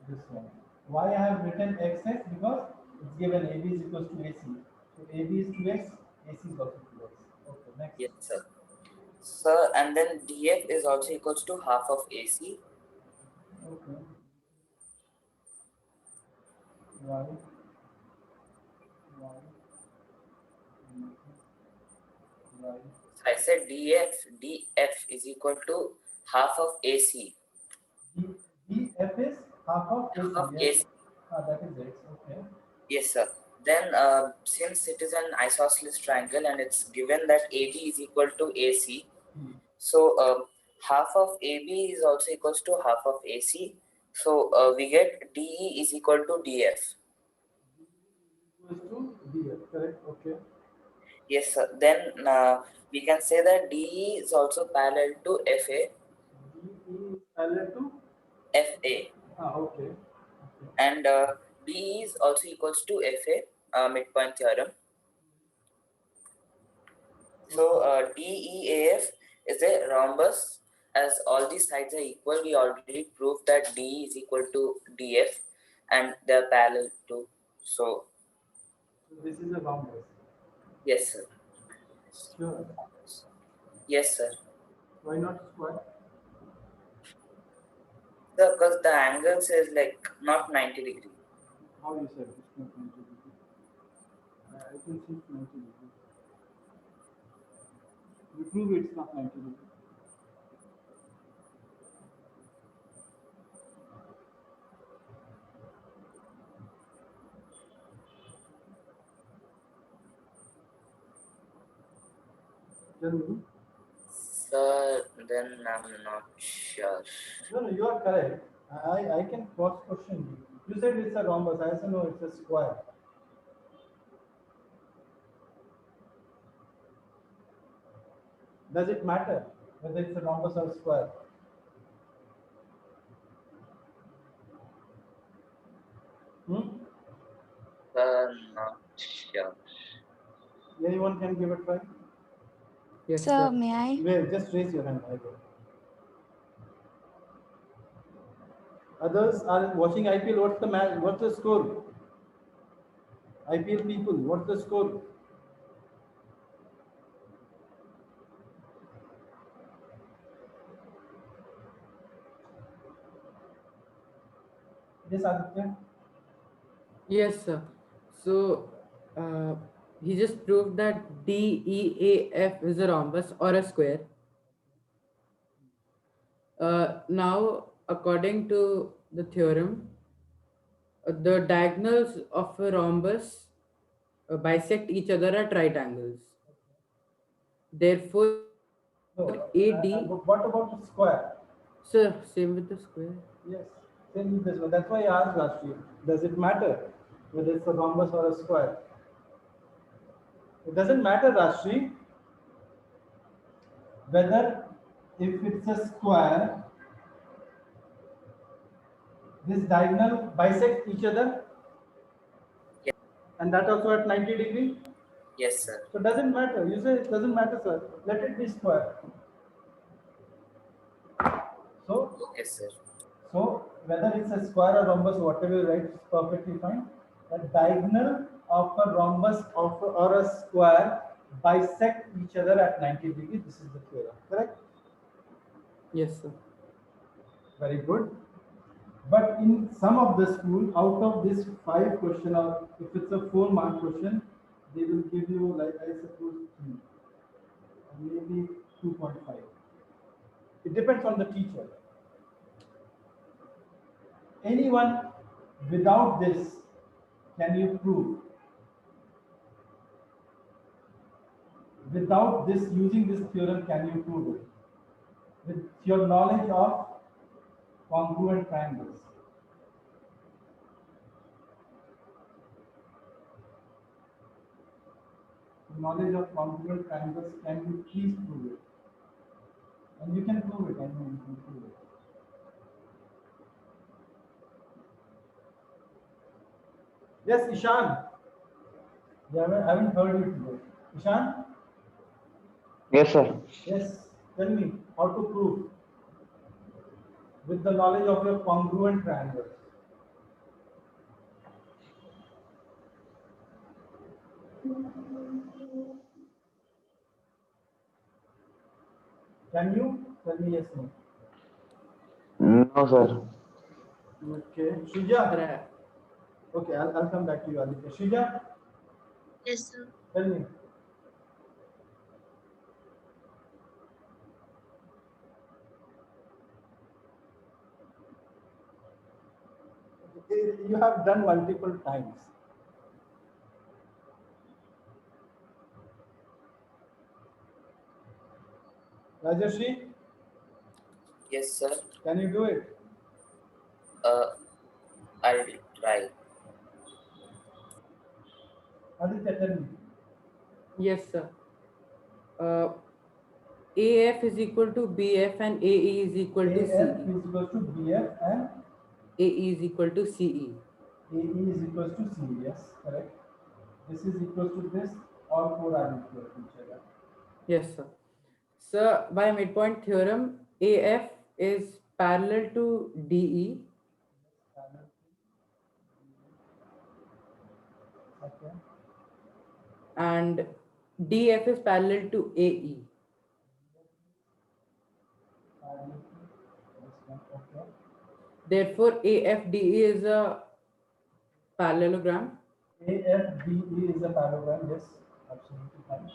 this one. Why I have written xx? Because it's given AB is equals to AC. So AB is 2x, AC is also 2x. Okay, next. Yes, sir. Sir, and then DF is also equals to half of AC. Okay. Right. Right. Right. I said DF is equal to half of AC. DF is half of AC. Half of Yes. AC. That is x. Okay. Yes, sir. Then, since it is an isosceles triangle and it's given that AB is equal to AC, so half of AB is also equals to half of AC. So we get DE is equal to DF. Equals to DF. Correct. Okay. Yes, sir. Then we can say that DE is also parallel to FA. DE is parallel to FA. Okay. And DE is also equals to FA, midpoint theorem. So DEAF is a rhombus. As all these sides are equal, we already proved that DE is equal to DF and they are parallel to So this is a rhombus. yes, sir. Sure. Yes, sir. Why not square? Because the angle is like not 90 degree. How you said it's not 90 degrees? I can see it's 90 degrees. You prove it's not 90 degrees. Tell me. Sir, then I'm not sure. No, you are correct. I can cross question you. You said it's a rhombus. I also know it's a square. Does it matter whether it's a rhombus or square? Hmm? Not sure. Anyone can give a try? Yes, Sir, sir. may I? Well, just raise your hand. I will. Others are watching IPL. What's the match? What's the score? IPL people, what's the score? Yes, Aditya. Yes, sir. So he just proved that DEAF is a rhombus or a square. Now, according to the theorem, the diagonals of a rhombus bisect each other at right angles. Therefore, No. AD, What about the square? sir, same with the square. Yes, same with this one. That's why I asked last year. Does it matter whether it's a rhombus or a square? It doesn't matter, Rashri, whether if it's a square, this diagonal bisect each other, Yes, and that also at 90 degree. yes, sir. So it doesn't matter. You say it doesn't matter, sir. Let it be square. So, Okay, sir. so whether it's a square or rhombus, whatever you write is perfectly fine. The diagonal of a rhombus or a square bisect each other at 90 degrees. This is the theorem, correct? Yes, sir. Very good. But in some of the school, out of this 5 question, or if it's a 4-mark question, they will give you, like I suppose 3, or maybe 2.5. It depends on the teacher. Anyone without this, can you prove? Without this, using this theorem, can you prove it? With your knowledge of congruent triangles. Knowledge of congruent triangles, can you please prove it? And you can prove it, I know you can prove it. Yes, Ishan. Yeah, I haven't heard you today. Ishan? Yes, sir. Yes, tell me how to prove with the knowledge of your congruent triangles. Can you tell me yes, no? No, sir. Okay, Shrija. Sir, Okay, I'll come back to you, Aditya. Shrija, Yes, sir. tell me. You have done multiple times. Rajashri, Yes, sir. can you do it? I'll try. Aditya, tell me. yes, sir. AF is equal to BF and AE is equal to AF CE. is equal to BF and AE is equal to CE. AE is equal to C. Yes, correct. This is equal to this. All 4 are equal to each other. Yes, sir. So by midpoint theorem, AF is parallel to DE Okay. And DF is parallel to AE. Okay. Therefore, AFDE is a parallelogram. AFDE is a parallelogram. Yes, absolutely fine.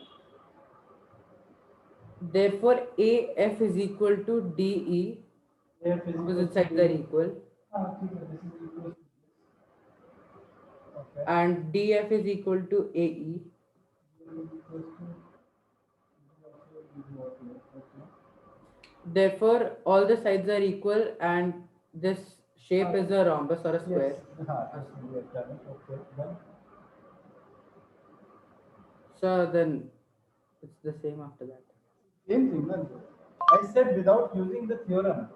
Therefore, AF is equal to DE. AF is equal Opposite to sides DE. are equal. ठीक है, this is equal to this. Okay. And DF is equal to AE. Therefore, all the sides are equal and this shape is a rhombus or a square. Yes. Yes, we have done it. Okay. Then So then it's the same after that. same thing. No? I said without using the theorem.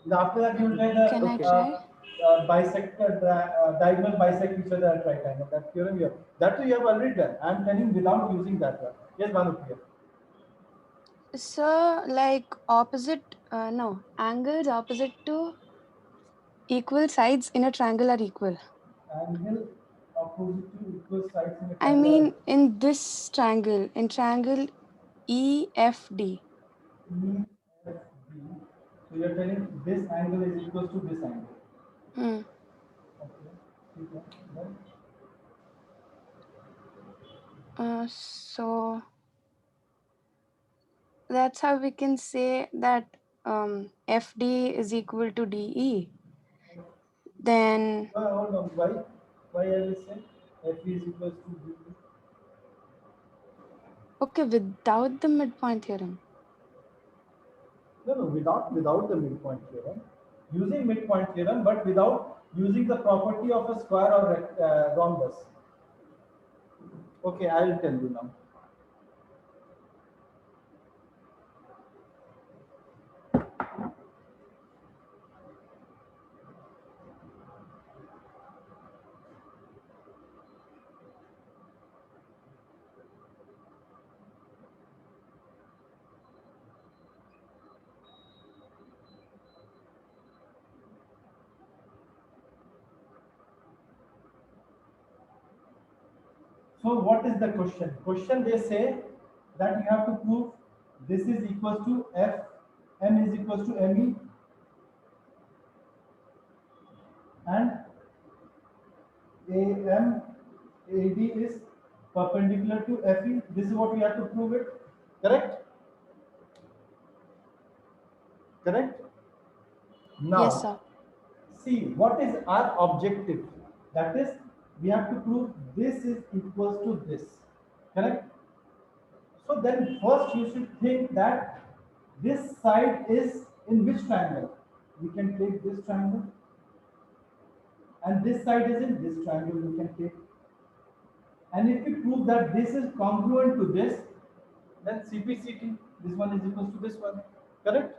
And after that, you will try the Can I Okay. try? diagonal bisect each other at right angle. That theorem you have. That too you have already done. I am telling without using that one. Yes, Banu, here. So, like opposite, no, angles opposite to equal sides in a triangle are equal. Angle opposite to equal sides in a I triangle. mean, in this triangle, in triangle EFD. EFD. So you are telling this angle is equal to this angle. Hmm. Okay. Okay. Then So that's how we can say that FD is equal to DE. Then hold on. Why I will say F is equals to B. okay, without the midpoint theorem. No, without the midpoint theorem. Using midpoint theorem, but without using the property of a square or rhombus. Okay, I will tell you now. So what is the question? Question they say that you have to prove this is equals to F, M is equals to ME, and AM, AD is perpendicular to FE. This is what we have to prove it. Correct? Correct? Now, Yes, sir. see what is our objective. That is, we have to prove this is equals to this. Correct? So then first you should think that this side is in which triangle? We can take this triangle. And this side is in this triangle we can take. And if we prove that this is congruent to this, then CPCT, this one is equals to this one. Correct?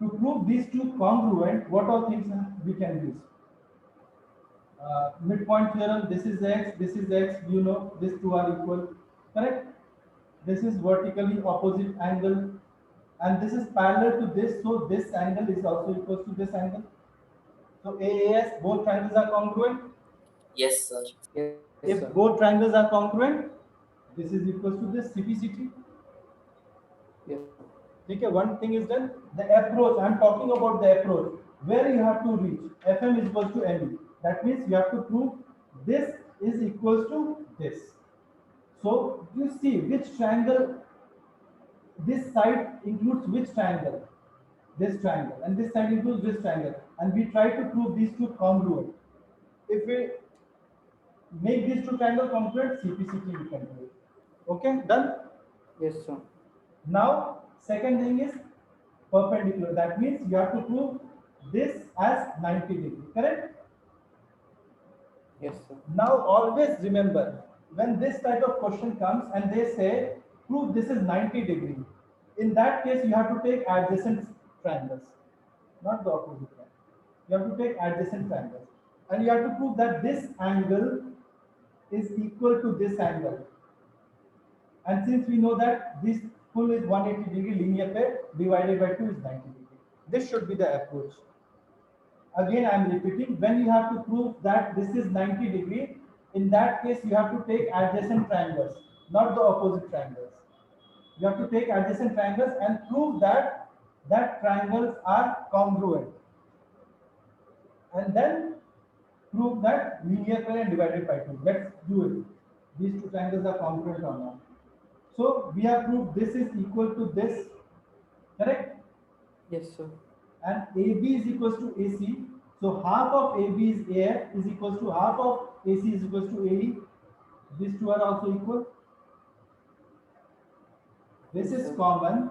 To prove these two congruent, what all things we can use? Midpoint theorem, this is x, you know, these two are equal. Correct? This is vertically opposite angle, and this is parallel to this, so this angle is also equal to this angle. So AAS, both triangles are congruent. Yes, sir. Yes, If sir. both triangles are congruent, this is equal to this CPCT. Yes. Okay, one thing is done. The approach, I'm talking about the approach, where you have to reach. FM is equal to ME. That means you have to prove this is equal to this. So you see which triangle, this side includes which triangle? This triangle. And this side includes this triangle. And we try to prove these two congruent. If we make these two triangles congruent, CPCT we can do it. Okay, done? Yes, sir. Now, second thing is perpendicular. That means you have to prove this as 90 degree, correct? Yes, sir. Now, always remember, when this type of question comes and they say, prove this is 90 degree. In that case, you have to take adjacent triangles, not the opposite one. You have to take adjacent triangles. And you have to prove that this angle is equal to this angle. And since we know that this full is 180 degree linear pair, divided by 2 is 90 degree. This should be the approach. Again, I am repeating, when you have to prove that this is 90 degree in that case, you have to take adjacent triangles, not the opposite triangles. You have to take adjacent triangles and prove that triangles are congruent. And then prove that linear equivalent divided by 2. Let's do it. These two triangles are congruent or not. So we have proved this is equal to this, correct? Yes, sir. And AB is equals to AC. So half of AB is AF is equals to half of AC is equals to AE. These two are also equal. This is common.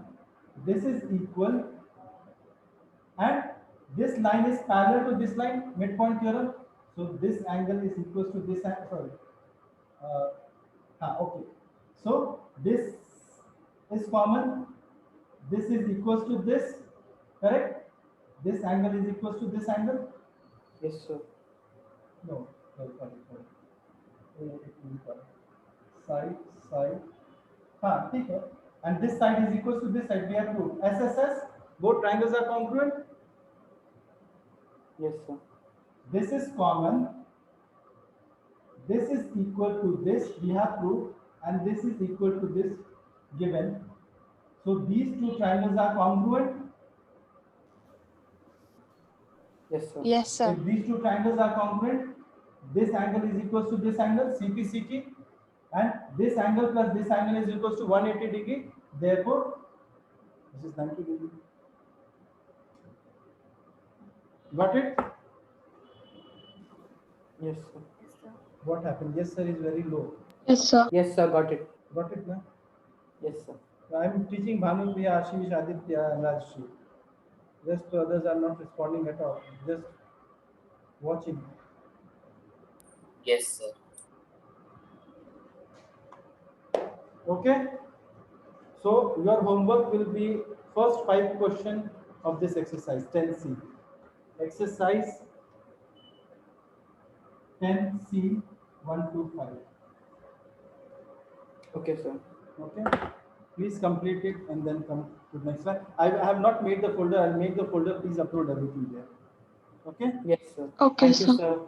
This is equal. And this line is parallel to this line, midpoint theorem. So this angle is equals to this angle. Sorry. Okay. So this is common. This is equals to this, correct? This angle is equals to this angle. Yes, sir. No, sorry. Side. Okay. And this side is equals to this side. We have proved SSS. Both triangles are congruent. Yes, sir. This is common. This is equal to this. We have proved, and this is equal to this given. So these two triangles are congruent. Yes, sir. Yes, sir. If these two triangles are congruent, this angle is equals to this angle, CPCT, and this angle plus this angle is equals to 180 degree. Therefore, this is 90 degree. Got it? Yes, sir. What happened? Yes, sir, is very low. Yes, sir. Yes, sir. Got it. Got it now? Yes, sir. I am teaching Bhanu Priya, Ashish, Aditya, and Rajshri. Rest others are not responding at all. Just watching. Yes, sir. Okay. So your homework will be first 5 questions of this exercise 10C. Exercise 10C 1 to 5. Okay, sir. Okay. Please complete it and then come to the next slide. I have not made the folder. I'll make the folder. Please upload everything there. Okay. Yes, sir. Okay, Thank you, sir. sir.